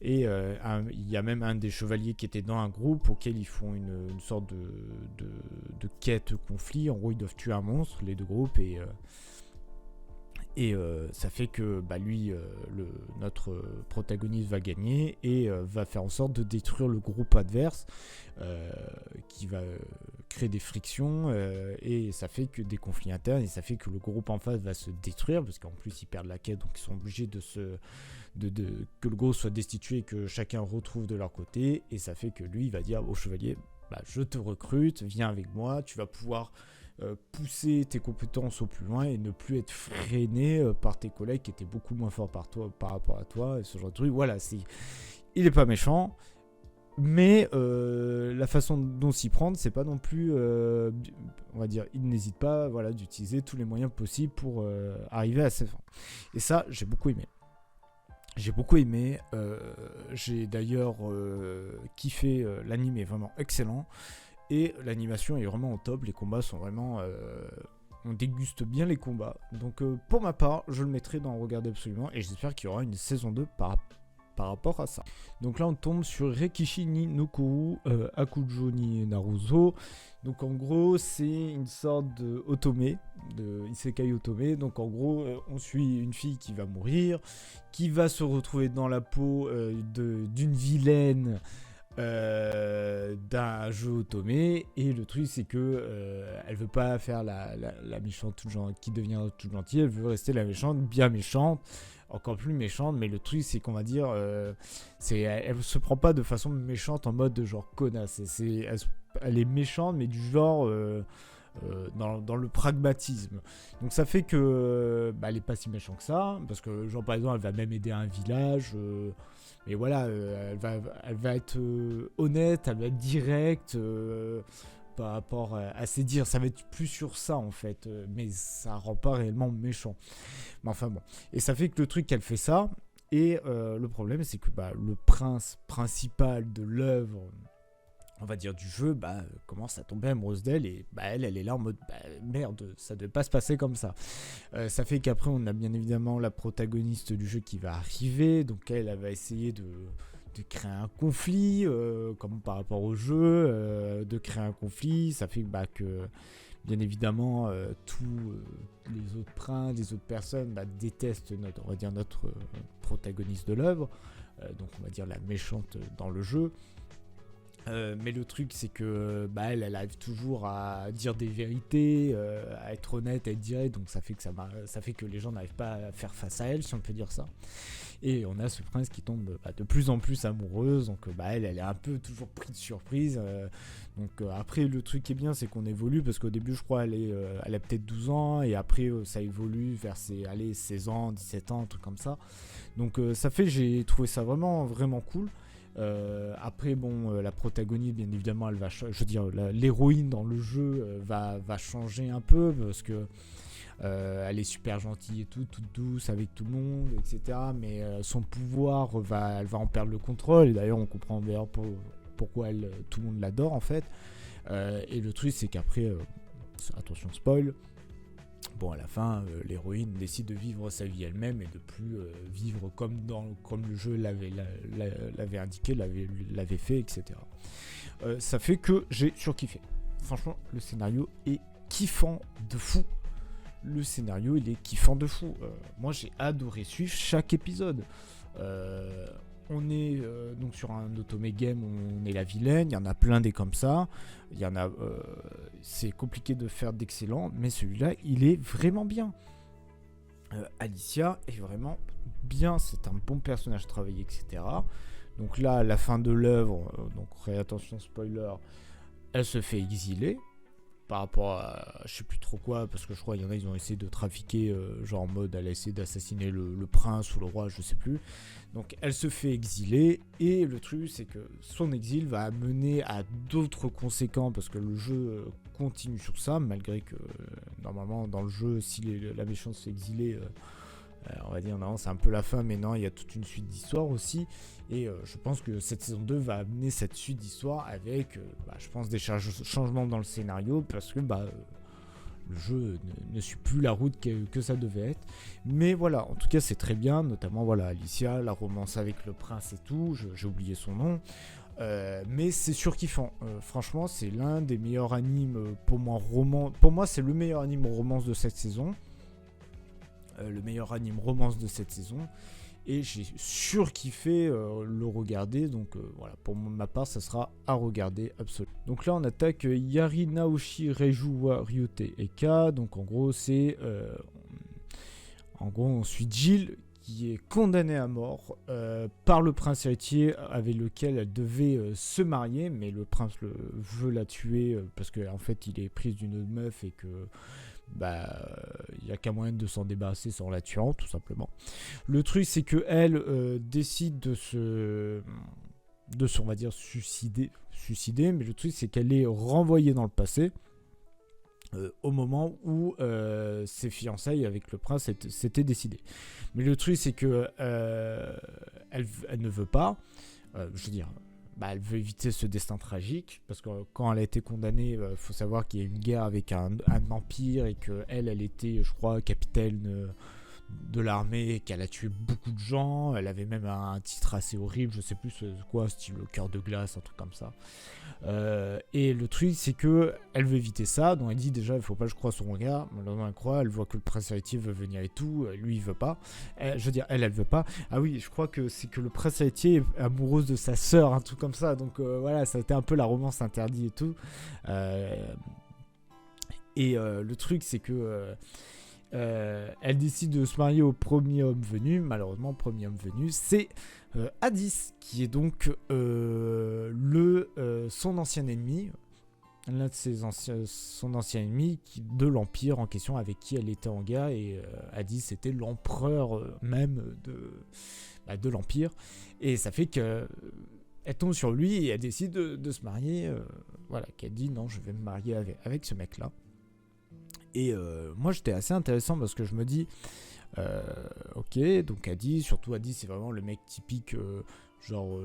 Et il y a même un des chevaliers qui était dans un groupe auquel ils font une sorte de quête conflit. En gros ils doivent tuer un monstre, les deux groupes, et ça fait que lui, notre protagoniste va gagner et va faire en sorte de détruire le groupe adverse, qui va créer des frictions, et ça fait que des conflits internes, et ça fait que le groupe en face va se détruire parce qu'en plus ils perdent la quête, donc ils sont obligés que le groupe soit destitué et que chacun retrouve de leur côté. Et ça fait que lui il va dire au chevalier je te recrute, viens avec moi, tu vas pouvoir pousser tes compétences au plus loin et ne plus être freiné par tes collègues qui étaient beaucoup moins forts par rapport à toi, et ce genre de truc. Voilà, il est pas méchant, mais la façon dont s'y prendre, c'est pas non plus, on va dire, il n'hésite pas, d'utiliser tous les moyens possibles pour arriver à ses fins. Et ça, j'ai beaucoup aimé. J'ai d'ailleurs kiffé, l'anime est vraiment excellent. Et l'animation est vraiment au top, les combats sont vraiment... on déguste bien les combats. Donc pour ma part, je le mettrai dans Regarder absolument, et j'espère qu'il y aura une saison 2 par rapport à ça. Donc là on tombe sur Rekishi ni Nokuru Akujo ni Naruto. Donc en gros c'est une sorte de otome, de isekai otome. Donc en gros on suit une fille qui va mourir, qui va se retrouver dans la peau d'une vilaine d'un jeu otome, et le truc c'est que elle veut pas faire la méchante qui devient toute gentille, elle veut rester la méchante, bien méchante, encore plus méchante. Mais le truc c'est qu'on va dire elle se prend pas de façon méchante en mode de genre connasse, elle est méchante mais du genre dans le pragmatisme. Donc ça fait que elle est pas si méchante que ça, parce que genre par exemple elle va même aider un village, mais voilà, elle va être honnête, elle va être directe par rapport à ses dires. Ça va être plus sur ça en fait, mais ça rend pas réellement méchant. Mais enfin bon. Et ça fait que le truc qu'elle fait ça, et le problème c'est que le prince principal de l'œuvre, on va dire du jeu, commence à tomber amoureuse d'elle, et elle est là en mode merde, ça devait pas se passer comme ça. Ça fait qu'après on a bien évidemment la protagoniste du jeu qui va arriver, donc elle va essayer de créer un conflit, comme par rapport au jeu, de créer un conflit. Ça fait que bien évidemment tous les autres princes, les autres personnes détestent notre protagoniste de l'œuvre, donc on va dire la méchante dans le jeu. Mais le truc c'est que elle arrive toujours à dire des vérités, à être honnête, à être directe, donc ça fait que les gens n'arrivent pas à faire face à elle, si on peut dire ça. Et on a ce prince qui tombe de plus en plus amoureuse, donc elle est un peu toujours prise de surprise. Donc après le truc qui est bien c'est qu'on évolue, parce qu'au début je crois elle a peut-être 12 ans, et après ça évolue vers ses 16 ans, 17 ans, un truc comme ça. Donc ça fait, j'ai trouvé ça vraiment vraiment cool. Après, bon, la protagoniste, bien évidemment, elle va, je veux dire, l'héroïne dans le jeu va changer un peu parce que elle est super gentille et tout, toute douce avec tout le monde, etc. Mais son pouvoir elle va en perdre le contrôle. Et d'ailleurs, on comprend d'ailleurs pourquoi tout le monde l'adore en fait. Et le truc, c'est qu'après, attention spoil. Bon, à la fin, l'héroïne décide de vivre sa vie elle-même et de plus vivre comme le jeu l'avait indiqué, l'avait fait, etc. Ça fait que j'ai surkiffé. Franchement, le scénario est kiffant de fou. Le scénario, il est kiffant de fou. Moi, j'ai adoré suivre chaque épisode. On est donc sur un otome game, on est la vilaine, il y en a plein des comme ça, il y en a, c'est compliqué de faire d'excellent, mais celui-là, il est vraiment bien. Alicia est vraiment bien, c'est un bon personnage travaillé, etc. Donc là, à la fin de l'œuvre, donc attention spoiler, elle se fait exiler par rapport à je sais plus trop quoi, parce que je crois qu'il y en a, ils ont essayé de trafiquer, genre en mode elle a essayé d'assassiner le prince ou le roi, je sais plus. Donc elle se fait exiler, et le truc c'est que son exil va mener à d'autres conséquences, parce que le jeu continue sur ça, malgré que normalement dans le jeu, si la méchante se fait exiler, on va dire non, c'est un peu la fin, mais non, il y a toute une suite d'histoires aussi. Et je pense que cette saison 2 va amener cette suite d'histoires avec, je pense, des changements dans le scénario, parce que le jeu ne suit plus la route que ça devait être. Mais voilà, en tout cas, c'est très bien, notamment voilà, Alicia, la romance avec le prince et tout, j'ai oublié son nom. Mais c'est surkiffant. Franchement, c'est l'un des meilleurs animes pour moi romance. Pour moi, c'est le meilleur anime romance de cette saison. Le meilleur anime romance de cette saison. Et j'ai surkiffé le regarder, donc voilà, pour ma part ça sera à regarder absolument. Donc là on attaque Yari Naoshi Reiju wa Ryute Eka, donc en gros c'est on suit Jill qui est condamnée à mort par le prince héritier avec lequel elle devait se marier, mais le prince veut la tuer parce qu'en fait il est pris d'une autre meuf et que il n'y a qu'un moyen de s'en débarrasser sans la tuant, tout simplement. Le truc, c'est que elle décide de on va dire, suicider, mais le truc, c'est qu'elle est renvoyée dans le passé au moment où ses fiançailles avec le prince s'étaient décidées. Mais le truc, c'est que elle ne veut pas, je veux dire, elle veut éviter ce destin tragique, parce que quand elle a été condamnée, faut savoir qu'il y a une guerre avec un empire, et qu'elle était, je crois, capitaine de l'armée, qu'elle a tué beaucoup de gens. Elle avait même un titre assez horrible, je sais plus quoi, style le cœur de glace, un truc comme ça. Et le truc, c'est que elle veut éviter ça, donc elle dit déjà il faut pas que je croie son regard. Malheureusement elle croit, elle voit que le prince héritier veut venir et tout, lui il veut pas. Je veux dire, elle veut pas. Ah oui, je crois que c'est que le prince héritier est amoureuse de sa sœur, un truc comme ça, donc voilà, ça a été un peu la romance interdite et tout. Le truc, c'est que elle décide de se marier au premier homme venu. Malheureusement, le premier homme venu, c'est Hades, qui est donc son ancien ennemi, l'un de son ancien ennemi de l'Empire en question, avec qui elle était en guerre. Et Hades était l'empereur même de l'Empire. Et ça fait que elle tombe sur lui et elle décide de se marier. Voilà, qu'elle dit non, je vais me marier avec ce mec-là. Et moi j'étais assez intéressant parce que je me dis ok, donc Hades, surtout Hades c'est vraiment le mec typique genre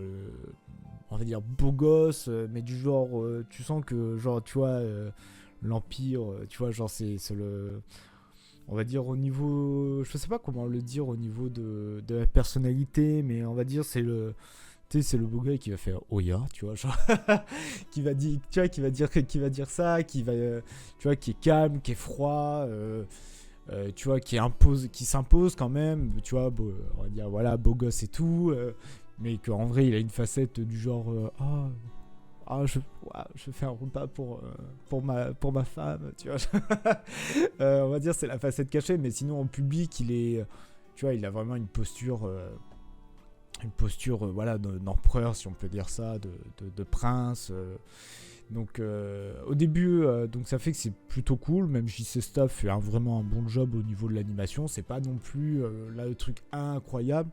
on va dire beau gosse, mais du genre tu sens que genre tu vois l'Empire, tu vois genre c'est le, on va dire au niveau, je sais pas comment le dire au niveau de la personnalité, mais on va dire c'est le, tu sais, c'est le beau gars qui va faire Oya, tu vois, genre qui va dire, tu vois, qui va dire ça, qui va, tu vois, qui est calme, qui est froid, tu vois, qui s'impose quand même, tu vois, on va dire voilà, beau gosse et tout, mais qu'en vrai il a une facette du genre je fais un repas pour ma femme, tu vois. On va dire c'est la facette cachée, mais sinon en public il est, tu vois, il a vraiment une posture voilà, d'empereur, si on peut dire ça, de prince. Donc au début, donc ça fait que c'est plutôt cool. Même JC Staff fait vraiment un bon job au niveau de l'animation. C'est pas non plus là le truc incroyable.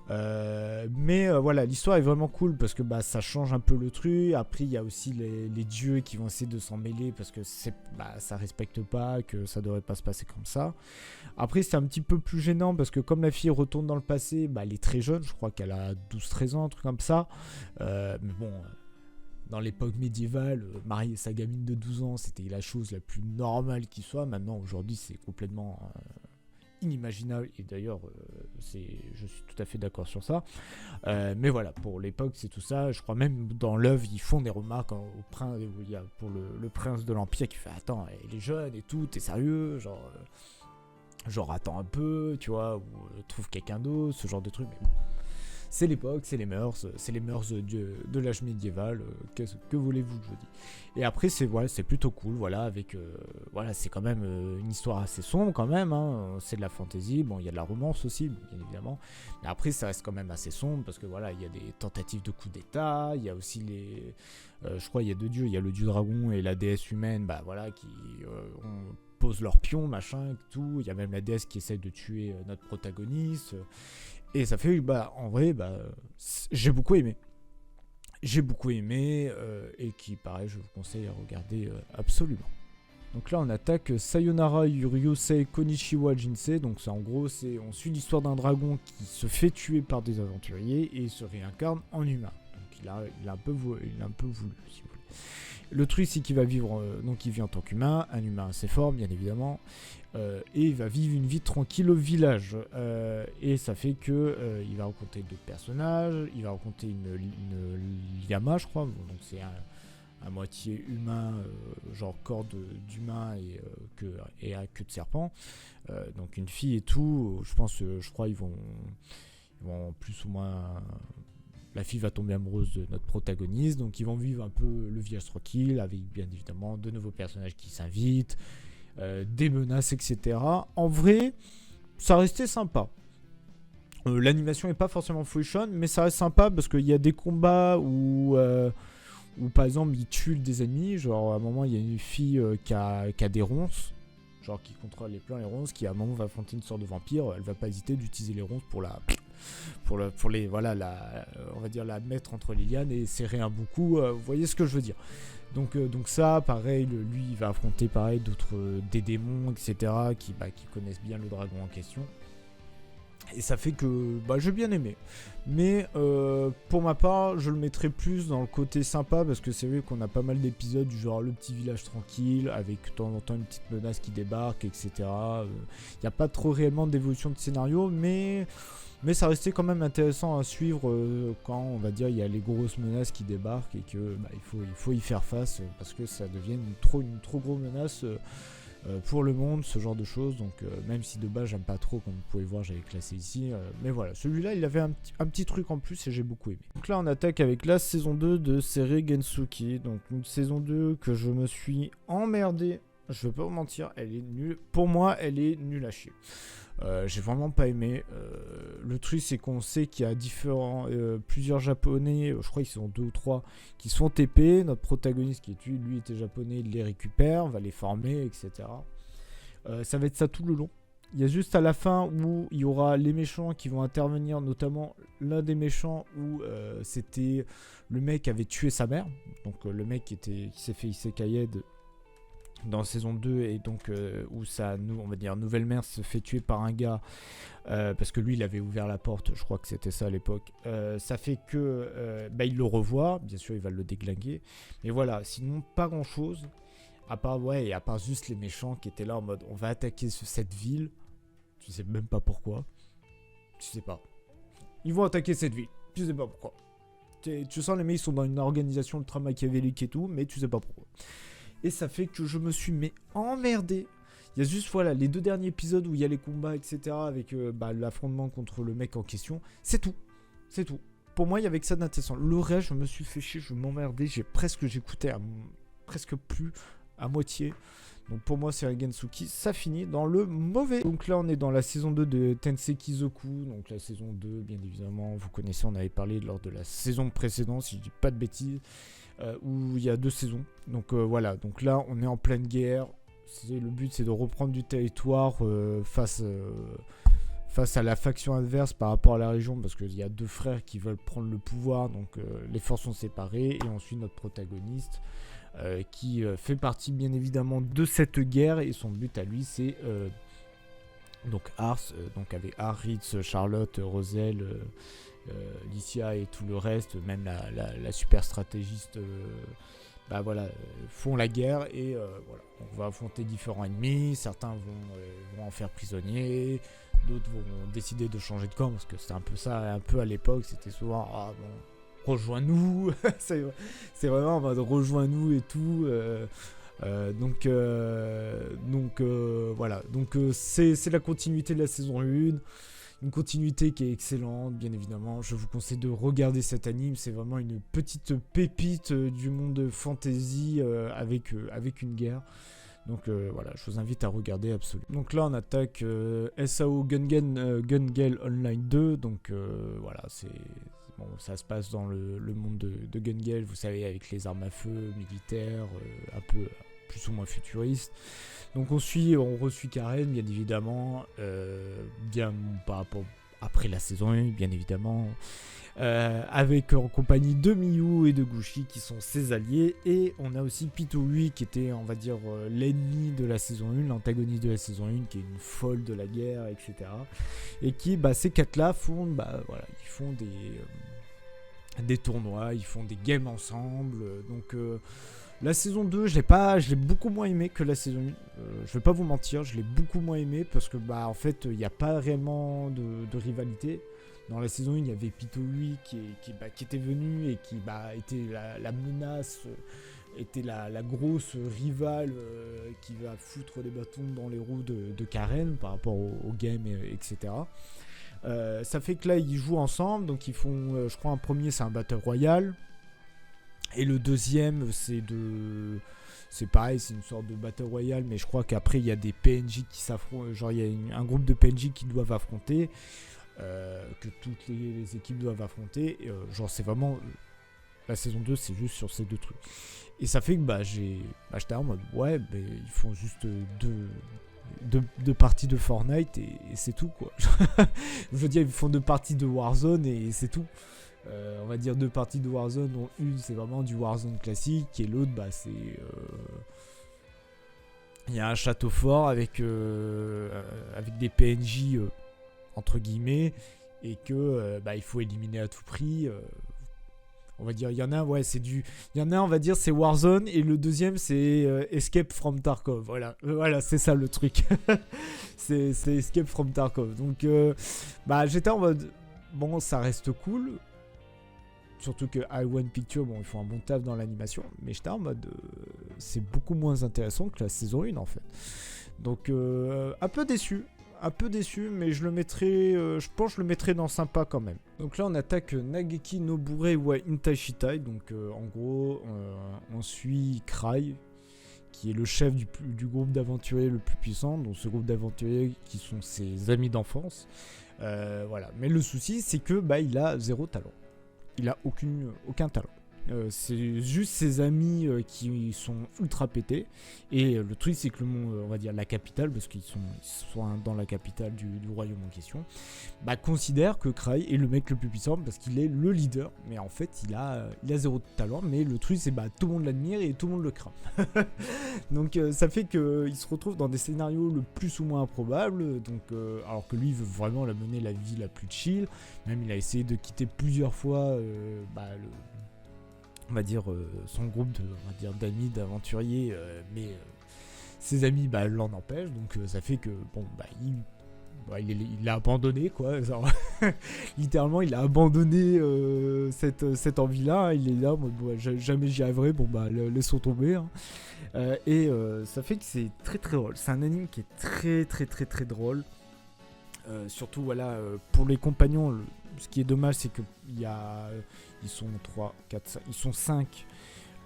Voilà, l'histoire est vraiment cool parce que ça change un peu le truc. Après, il y a aussi les dieux qui vont essayer de s'en mêler parce que ça respecte pas, que ça devrait pas se passer comme ça. Après, c'est un petit peu plus gênant parce que comme la fille retourne dans le passé, elle est très jeune, je crois qu'elle a 12-13 ans, un truc comme ça. Mais bon, dans l'époque médiévale, marier sa gamine de 12 ans, c'était la chose la plus normale qui soit. Maintenant, aujourd'hui, c'est complètement inimaginable. Et d'ailleurs, je suis tout à fait d'accord sur ça. Mais voilà, pour l'époque, c'est tout ça. Je crois même dans l'œuvre, ils font des remarques au prince, il y a pour le prince de l'Empire qui fait « Attends, elle est jeune et tout, t'es sérieux ?» Genre attends un peu, tu vois, ou trouve quelqu'un d'autre, ce genre de truc. Mais bon, c'est l'époque, c'est les mœurs de l'âge médiéval, que voulez-vous que je dise. Et après, c'est plutôt cool, voilà, avec, c'est quand même une histoire assez sombre quand même, hein, c'est de la fantasy, bon, il y a de la romance aussi, bien évidemment, mais après, ça reste quand même assez sombre, parce que voilà, il y a des tentatives de coup d'état, il y a aussi je crois, il y a deux dieux, il y a le dieu dragon et la déesse humaine, qui posent leurs pions, machin, tout, il y a même la déesse qui essaie de tuer notre protagoniste, et ça fait, en vrai, j'ai beaucoup aimé. Et qui, pareil, je vous conseille à regarder absolument. Donc là, on attaque Sayonara Ryusei Konichiwa Jinsei. Donc en gros, on suit l'histoire d'un dragon qui se fait tuer par des aventuriers et se réincarne en humain. Donc il a un peu voulu, si vous voulez. Le truc, c'est qu'il va vivre, donc il vit en tant qu'humain, un humain assez fort, bien évidemment, et il va vivre une vie tranquille au village. Et ça fait que il va rencontrer d'autres personnages, il va rencontrer une Lyama, je crois, donc c'est à moitié humain, genre corps d'humain et à queue de serpent. Donc une fille et tout, je crois, ils vont plus ou moins... La fille va tomber amoureuse de notre protagoniste, donc ils vont vivre un peu le village tranquille, avec bien évidemment de nouveaux personnages qui s'invitent, des menaces, etc. En vrai, ça restait sympa. L'animation n'est pas forcément folichonne, mais ça reste sympa parce qu'il y a des combats où par exemple ils tuent des ennemis. Genre à un moment il y a une fille qui a des ronces, genre qui contrôle les plans, les ronces, qui à un moment va affronter une sorte de vampire. Elle va pas hésiter d'utiliser les ronces pour on va dire la mettre entre les lianes et serrer un bon coup, vous voyez ce que je veux dire. Donc ça, pareil, lui il va affronter pareil des démons, etc. qui connaissent bien le dragon en question. Et ça fait que j'ai bien aimé. Mais pour ma part, je le mettrais plus dans le côté sympa parce que c'est vrai qu'on a pas mal d'épisodes du genre le petit village tranquille avec de temps en temps une petite menace qui débarque, etc. Il n'y a pas trop réellement d'évolution de scénario, mais ça restait quand même intéressant à suivre quand on va dire il y a les grosses menaces qui débarquent et que il faut y faire face parce que ça devient une trop grosse menace. Pour le monde, ce genre de choses. Donc même si de base j'aime pas trop, comme vous pouvez voir, j'avais classé ici, mais voilà, celui-là il avait un petit truc en plus et j'ai beaucoup aimé. Donc là on attaque avec la saison 2 de Sere Gensuki, donc une saison 2 que je me suis emmerdé, je vais pas vous mentir, elle est nulle, pour moi elle est nulle à chier. J'ai vraiment pas aimé. Le truc c'est qu'on sait qu'il y a plusieurs japonais, je crois qu'ils sont 2 ou 3 qui sont TP. Notre protagoniste qui est lui était japonais, il les récupère, va les former, etc. Ça va être ça tout le long. Il y a juste à la fin où il y aura les méchants qui vont intervenir, notamment l'un des méchants où c'était le mec qui avait tué sa mère. Donc le mec qui s'est fait Isekaied dans saison 2 et donc où on va dire nouvelle mère se fait tuer par un gars parce que lui il avait ouvert la porte, je crois que c'était ça à l'époque. Ça fait que il le revoit, bien sûr il va le déglinguer, mais voilà, sinon pas grand chose à part juste les méchants qui étaient là en mode on va attaquer cette ville, tu sais même pas pourquoi, tu sais pas, ils vont attaquer cette ville, tu sais pas pourquoi, tu sens les mecs ils sont dans une organisation ultra machiavélique et tout, mais tu sais pas pourquoi. Et ça fait que je me suis emmerdé. Il y a juste les 2 derniers épisodes où il y a les combats, etc. Avec l'affrontement contre le mec en question. C'est tout. Pour moi, il y avait que ça d'intéressant. Le reste, je me suis fait chier, je m'emmerdais. J'écoutais presque plus à moitié. Donc pour moi, c'est Gensuki. Ça finit dans le mauvais. Donc là, on est dans la saison 2 de Tensei Kizoku. Donc la saison 2, bien évidemment, vous connaissez, on avait parlé lors de la saison précédente, si je dis pas de bêtises. Où il y a 2 saisons. Donc voilà, donc là on est en pleine guerre. Le but c'est de reprendre du territoire face face à la faction adverse par rapport à la région, parce qu'il y a 2 frères qui veulent prendre le pouvoir, donc les forces sont séparées, et on suit notre protagoniste qui fait partie bien évidemment de cette guerre, et son but à lui c'est donc Ars, donc avec Ritz, Charlotte, Roselle, Licia et tout le reste, même la super stratégiste, font la guerre, et voilà, on va affronter différents ennemis. Certains vont en faire prisonnier, d'autres vont décider de changer de camp, parce que c'était un peu ça, un peu à l'époque, c'était souvent rejoins-nous. c'est vraiment en mode rejoins-nous et tout. Voilà, donc c'est la continuité de la saison 1, une continuité qui est excellente, bien évidemment. Je vous conseille de regarder cet anime, c'est vraiment une petite pépite du monde fantasy avec une guerre. Donc voilà, je vous invite à regarder absolument. Donc là on attaque SAO Gun Gale Online 2, donc voilà, bon, ça se passe dans le monde de Gun Gale, vous savez, avec les armes à feu militaires, un peu plus ou moins futuristes. Donc on resuit Karen, bien évidemment, bien par rapport après la saison 1, bien évidemment, avec en compagnie de Miyu et de Gushi qui sont ses alliés, et on a aussi Pitoi qui était, on va dire, l'ennemi de la saison 1, l'antagoniste de la saison 1, qui est une folle de la guerre, etc. Et qui, ces 4-là font, ils font des tournois, ils font des games ensemble, donc la saison 2, je l'ai beaucoup moins aimé que la saison 1. Je vais pas vous mentir, je l'ai beaucoup moins aimé parce que en fait, il n'y a pas réellement de rivalité. Dans la saison 1, il y avait Pitoi qui était venu et qui était la menace, était la grosse rivale qui va foutre des bâtons dans les roues de Karen par rapport au game, etc. Ça fait que là, ils jouent ensemble, donc ils font, je crois, un premier, c'est un Battle Royale. Et le deuxième, c'est pareil, c'est une sorte de Battle Royale, mais je crois qu'après, il y a des PNJ qui s'affrontent, genre il y a un groupe de PNJ qui doivent affronter, que toutes les équipes doivent affronter, et, genre c'est vraiment, la saison 2, c'est juste sur ces 2 trucs. Et ça fait que j'étais en mode, ouais, ils font juste deux parties de Fortnite, et c'est tout, quoi. Je veux dire, ils font 2 parties de Warzone, et c'est tout. On va dire 2 parties de Warzone, dont une c'est vraiment du Warzone classique, et l'autre c'est il y a un château fort avec des PNJ entre guillemets, et que il faut éliminer à tout prix. On va dire, il y en a, on va dire, c'est Warzone, et le deuxième c'est Escape from Tarkov. Voilà, c'est ça le truc. c'est Escape from Tarkov. Donc j'étais en mode, bon, ça reste cool. Surtout que i1 Picture, bon, ils font un bon taf dans l'animation, mais j'étais en mode, c'est beaucoup moins intéressant que la saison 1 en fait. Donc un peu déçu, mais je le mettrai, je pense que je le mettrai dans sympa quand même. Donc là on attaque Nageki Nobure wa Intashitai, donc en gros on suit Cry, qui est le chef du groupe d'aventuriers le plus puissant, donc ce groupe d'aventuriers qui sont ses amis d'enfance. Voilà, mais le souci c'est que il a 0 talent. Il a aucun talent. C'est juste ses amis qui sont ultra pétés. Et le truc, c'est que le monde, on va dire la capitale, parce qu'ils sont dans la capitale du royaume en question, considère que Cry est le mec le plus puissant parce qu'il est le leader. Mais en fait, il a 0 talent. Mais le truc, c'est tout le monde l'admire et tout le monde le craint. Donc ça fait qu'il se retrouve dans des scénarios le plus ou moins improbables. Donc, alors que lui, il veut vraiment mener la vie la plus chill. Même il a essayé de quitter plusieurs fois on va dire son groupe d'amis, d'aventuriers, mais ses amis l'en empêchent, donc ça fait que il a abandonné, quoi. Genre, littéralement il a abandonné cette envie là, il est là, jamais j'y arriverai, laissons tomber, hein. Et ça fait que c'est très très drôle, c'est un anime qui est très très très très drôle. Surtout pour les compagnons, ce qui est dommage c'est que ils sont 3, 4, 5, ils sont 5,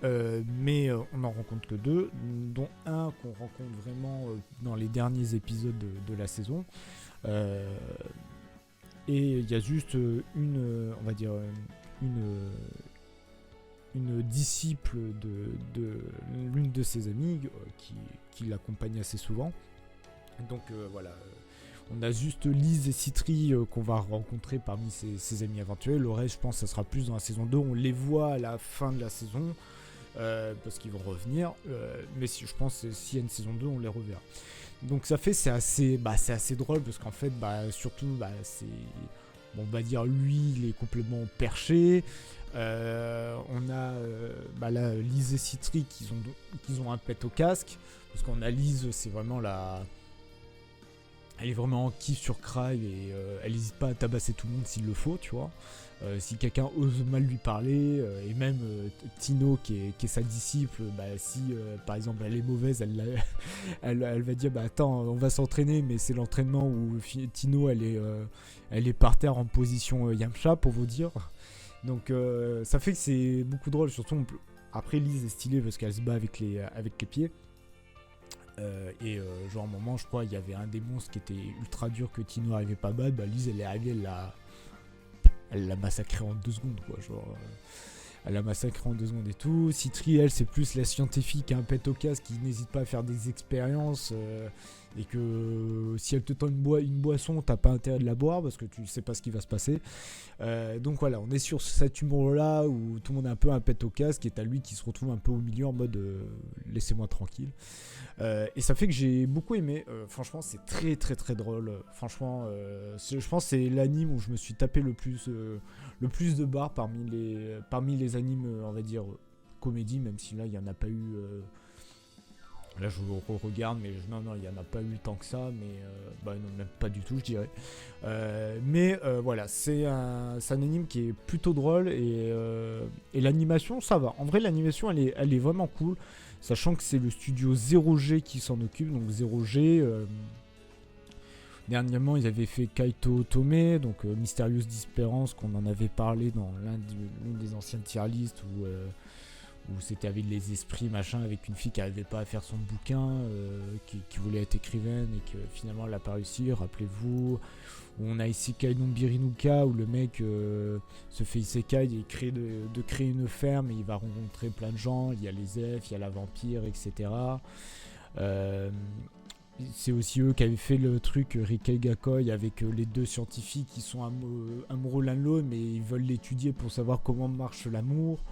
mais on n'en rencontre que 2, dont un qu'on rencontre vraiment dans les derniers épisodes de la saison, et il y a juste une disciple de l'une de ses amies qui l'accompagne assez souvent. Donc voilà, On a juste Lise et Citri qu'on va rencontrer parmi ses amis éventuels. Le reste, je pense, ça sera plus dans la saison 2. On les voit à la fin de la saison. Parce qu'ils vont revenir. Mais si, je pense que s'il y a une saison 2, on les reverra. Donc ça fait, c'est assez drôle parce qu'en fait, surtout, c'est... Bon, on va dire, lui, il est complètement perché. On a là, Lise et Citri qui ont un pet au casque. Parce qu'on a Lise, c'est vraiment la... Elle est vraiment en kiff sur Cry et elle n'hésite pas à tabasser tout le monde s'il le faut, tu vois. Si quelqu'un ose mal lui parler, et même Tino qui est sa disciple, si par exemple elle est mauvaise, elle va dire attends, on va s'entraîner, mais c'est l'entraînement où Tino elle est par terre en position Yamcha pour vous dire. Donc ça fait que c'est beaucoup drôle, surtout après Lise est stylée parce qu'elle se bat avec les pieds. Genre à un moment je crois il y avait un des monstres qui était ultra dur que Tino n'arrivait pas à battre, Lise elle est arrivée, elle l'a massacré en 2 secondes quoi, genre elle l'a massacré en 2 secondes et tout. Citri elle c'est plus la scientifique, un pet au casque qui n'hésite pas à faire des expériences et que si elle te tend une boisson t'as pas intérêt de la boire parce que tu sais pas ce qui va se passer. Donc voilà, on est sur cet humour là où tout le monde a un peu un pet au casque et t'as lui qui se retrouve un peu au milieu en mode laissez-moi tranquille. Et ça fait que j'ai beaucoup aimé. Franchement, c'est très très très drôle. Franchement, je pense que c'est l'anime où je me suis tapé le plus de barres parmi les animes, on va dire, comédie, même si là, il n'y en a pas eu... Là, je regarde, mais non, il n'y en a pas eu tant que ça, mais non, même pas du tout, je dirais. Mais voilà, c'est un anime qui est plutôt drôle et l'animation, ça va. En vrai, l'animation, elle est vraiment cool. Sachant que c'est le studio 0G qui s'en occupe, donc 0G, dernièrement ils avaient fait Kaito Otome, donc Mysterious Disappearance, qu'on en avait parlé dans l'une des anciennes tier list où c'était avec les esprits machin, avec une fille qui n'arrivait pas à faire son bouquin, qui voulait être écrivaine et que finalement elle n'a pas réussi, rappelez-vous. On a Isekai no Birinuka où le mec se fait Isekai et crée une ferme et il va rencontrer plein de gens, il y a les elfes, il y a la vampire, etc. C'est aussi eux qui avaient fait le truc Rikai Gakoi avec les 2 scientifiques qui sont amoureux l'un de l'autre mais ils veulent l'étudier pour savoir comment marche l'amour.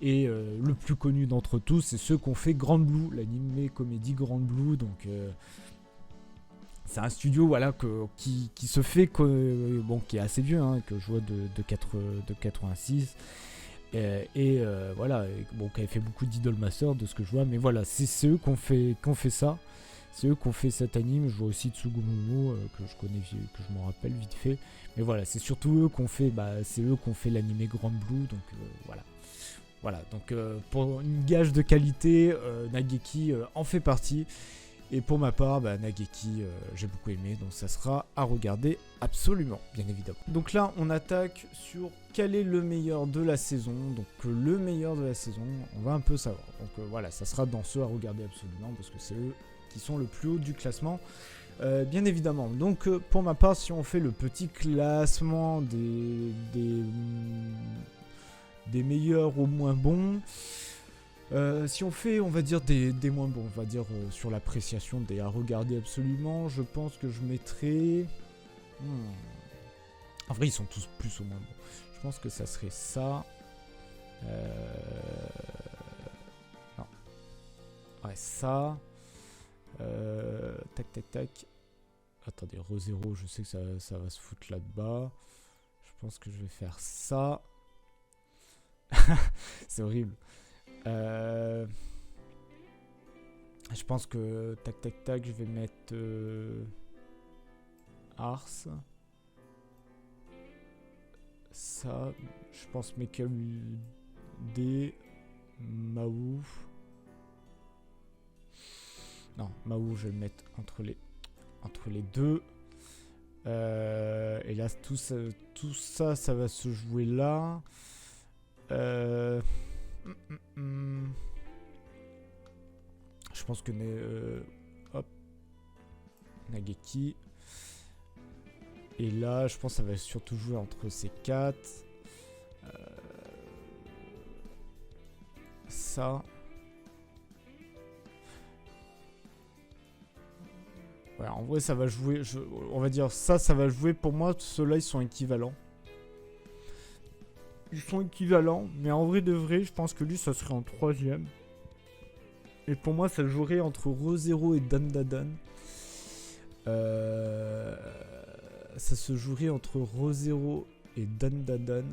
Le plus connu d'entre tous, c'est ceux qui ont fait Grand Blue, l'anime comédie Grand Blue. Donc c'est un studio voilà qui se fait qui est assez vieux, hein, que je vois de 86 voilà, qui avait fait beaucoup d'Idolmaster de ce que je vois, mais voilà, c'est eux qui ont fait ça. C'est eux qui ont fait cet anime. Je vois aussi Tsugumomo que je connais, que je m'en rappelle vite fait. Mais voilà, c'est surtout eux qui ont fait, l'anime Grand Blue. Donc voilà, donc pour une gage de qualité, Nageki en fait partie. Et pour ma part, Nageki, j'ai beaucoup aimé, donc ça sera à regarder absolument, bien évidemment. Donc là, on attaque sur quel est le meilleur de la saison. Donc le meilleur de la saison, on va un peu savoir. Donc voilà, ça sera dans ceux à regarder absolument, parce que c'est eux qui sont le plus haut du classement, bien évidemment. Donc pour ma part, si on fait le petit classement des meilleurs au moins bons, si on fait, on va dire, des moins bons, on va dire sur l'appréciation des à regarder absolument, je pense que je mettrais... En vrai, ils sont tous plus ou moins bons. Je pense que ça serait ça. Non. Ouais, ça. Tac. Attendez, Re0, je sais que ça va se foutre là-bas. Je pense que je vais faire ça. C'est horrible. Je pense que tac, je vais mettre Ars. Ça, je pense Mekel D, Mahou. Non, Mahou, je vais le mettre entre les deux. Et là, tout ça, ça va se jouer là. Je pense que Nageki. Et là, je pense que ça va surtout jouer entre ces 4. Ça. Ouais, en vrai, ça va jouer. On va dire ça va jouer. Pour moi, ceux-là, ils sont équivalents. Ils sont équivalents, mais en vrai de vrai, je pense que lui, ça serait en troisième. Et pour moi, ça jouerait entre ReZero et Dandadan. Ça se jouerait entre ReZero et Dandadan.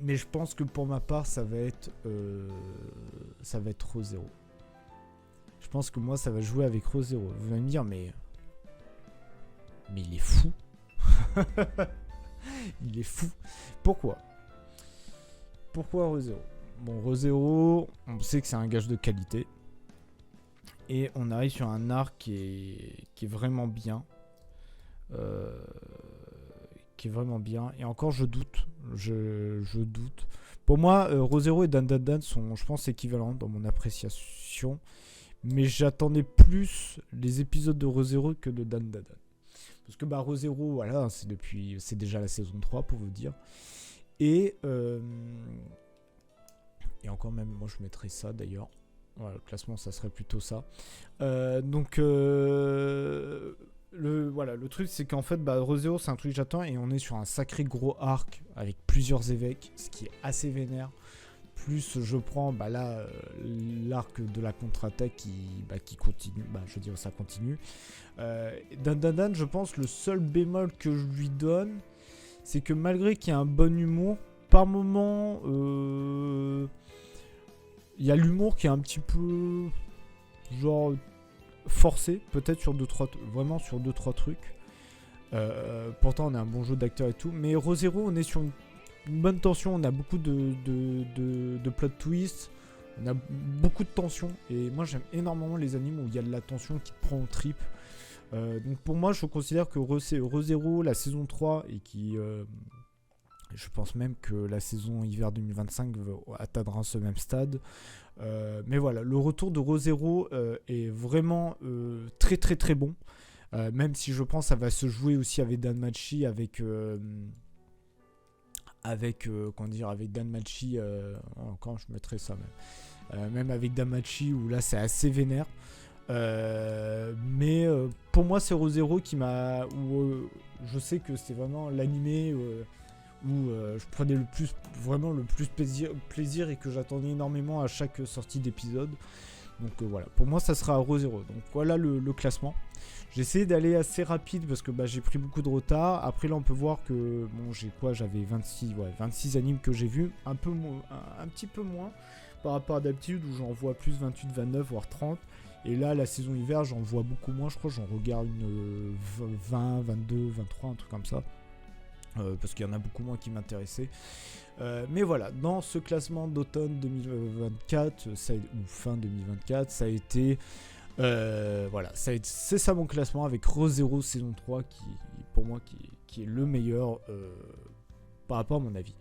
Mais je pense que pour ma part, ça va être ReZero. Je pense que moi, ça va jouer avec ReZero. Vous allez me dire, mais il est fou. Il est fou. Pourquoi ReZero? Bon, ReZero, on sait que c'est un gage de qualité. Et on arrive sur un arc qui est vraiment bien. Qui est vraiment bien. Et encore, je doute. Je doute. Pour moi, ReZero et Dandadan sont, je pense, équivalents dans mon appréciation. Mais j'attendais plus les épisodes de ReZero que de Dandadan. Parce que ReZero, voilà, c'est déjà la saison 3 pour vous dire. Et encore même, moi je mettrais ça d'ailleurs. Voilà, le classement, ça serait plutôt ça. Le truc, c'est qu'en fait, ReZero, c'est un truc que j'attends. Et on est sur un sacré gros arc avec plusieurs évêques, ce qui est assez vénère. Plus je prends l'arc de la contre-attaque qui continue. Je veux dire, ça continue. Dandadan, je pense, le seul bémol que je lui donne, c'est que malgré qu'il y a un bon humour, par moment, il y a l'humour qui est un petit peu genre forcé, peut-être sur 2-3 trucs. Pourtant, on a un bon jeu d'acteur et tout. Mais ReZero, on est sur une bonne tension, on a beaucoup de plot twists, on a beaucoup de tension, et moi j'aime énormément les animes où il y a de la tension qui te prend au trip. Donc pour moi, je considère que ReZero, la saison 3, et je pense même que la saison hiver 2025 atteindra ce même stade. Mais voilà, le retour de ReZero est vraiment très très très bon, même si je pense que ça va se jouer aussi avec Danmachi, avec Danmachi, encore je mettrais ça même avec Danmachi, où là c'est assez vénère. Mais pour moi, c'est ReZero qui m'a, je sais que c'est vraiment l'animé où je prenais le plus plaisir et que j'attendais énormément à chaque sortie d'épisode. Donc voilà, pour moi ça sera ReZero. Donc voilà le classement. J'ai essayé d'aller assez rapide parce que j'ai pris beaucoup de retard. Après là on peut voir que j'avais 26 animes que j'ai vus, un petit peu moins par rapport à d'habitude où j'en vois plus 28, 29 voire 30. Et là la saison hiver j'en vois beaucoup moins, je crois que j'en regarde une 20, 22, 23, un truc comme ça. Parce qu'il y en a beaucoup moins qui m'intéressaient. Mais voilà, dans ce classement d'automne 2024, ou fin 2024, ça a été... c'est ça mon classement avec ReZero saison 3 qui, pour moi, qui est le meilleur par rapport à mon avis.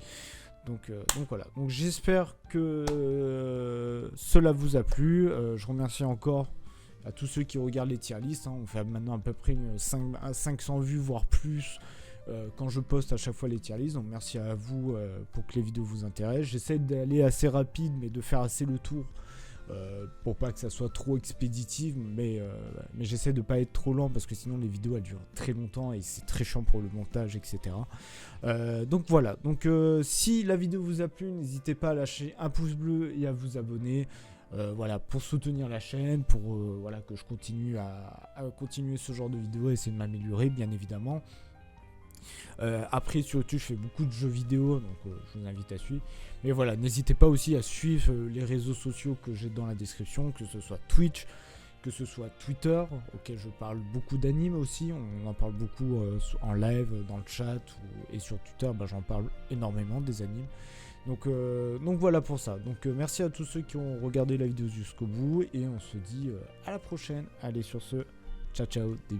Donc voilà, donc j'espère que cela vous a plu. Je remercie encore à tous ceux qui regardent les tier lists. On fait maintenant à peu près 500 vues, voire plus. Quand je poste à chaque fois les tier lists, donc merci à vous pour que les vidéos vous intéressent. J'essaie d'aller assez rapide mais de faire assez le tour pour pas que ça soit trop expéditif, mais j'essaie de pas être trop lent parce que sinon les vidéos elles durent très longtemps et c'est très chiant pour le montage, etc. Donc voilà, donc si la vidéo vous a plu, n'hésitez pas à lâcher un pouce bleu et à vous abonner. Pour soutenir la chaîne, pour que je continue à continuer ce genre de vidéos et essayer de m'améliorer bien évidemment. Après sur YouTube je fais beaucoup de jeux vidéo, donc je vous invite à suivre. Mais voilà, n'hésitez pas aussi à suivre les réseaux sociaux que j'ai dans la description, que ce soit Twitch, que ce soit Twitter, auquel je parle beaucoup d'animes aussi. On en parle beaucoup en live, dans le chat, et sur Twitter j'en parle énormément des animes. Donc voilà pour ça. Donc merci à tous ceux qui ont regardé la vidéo jusqu'au bout, et on se dit à la prochaine. Allez, sur ce, ciao ciao, des bisous.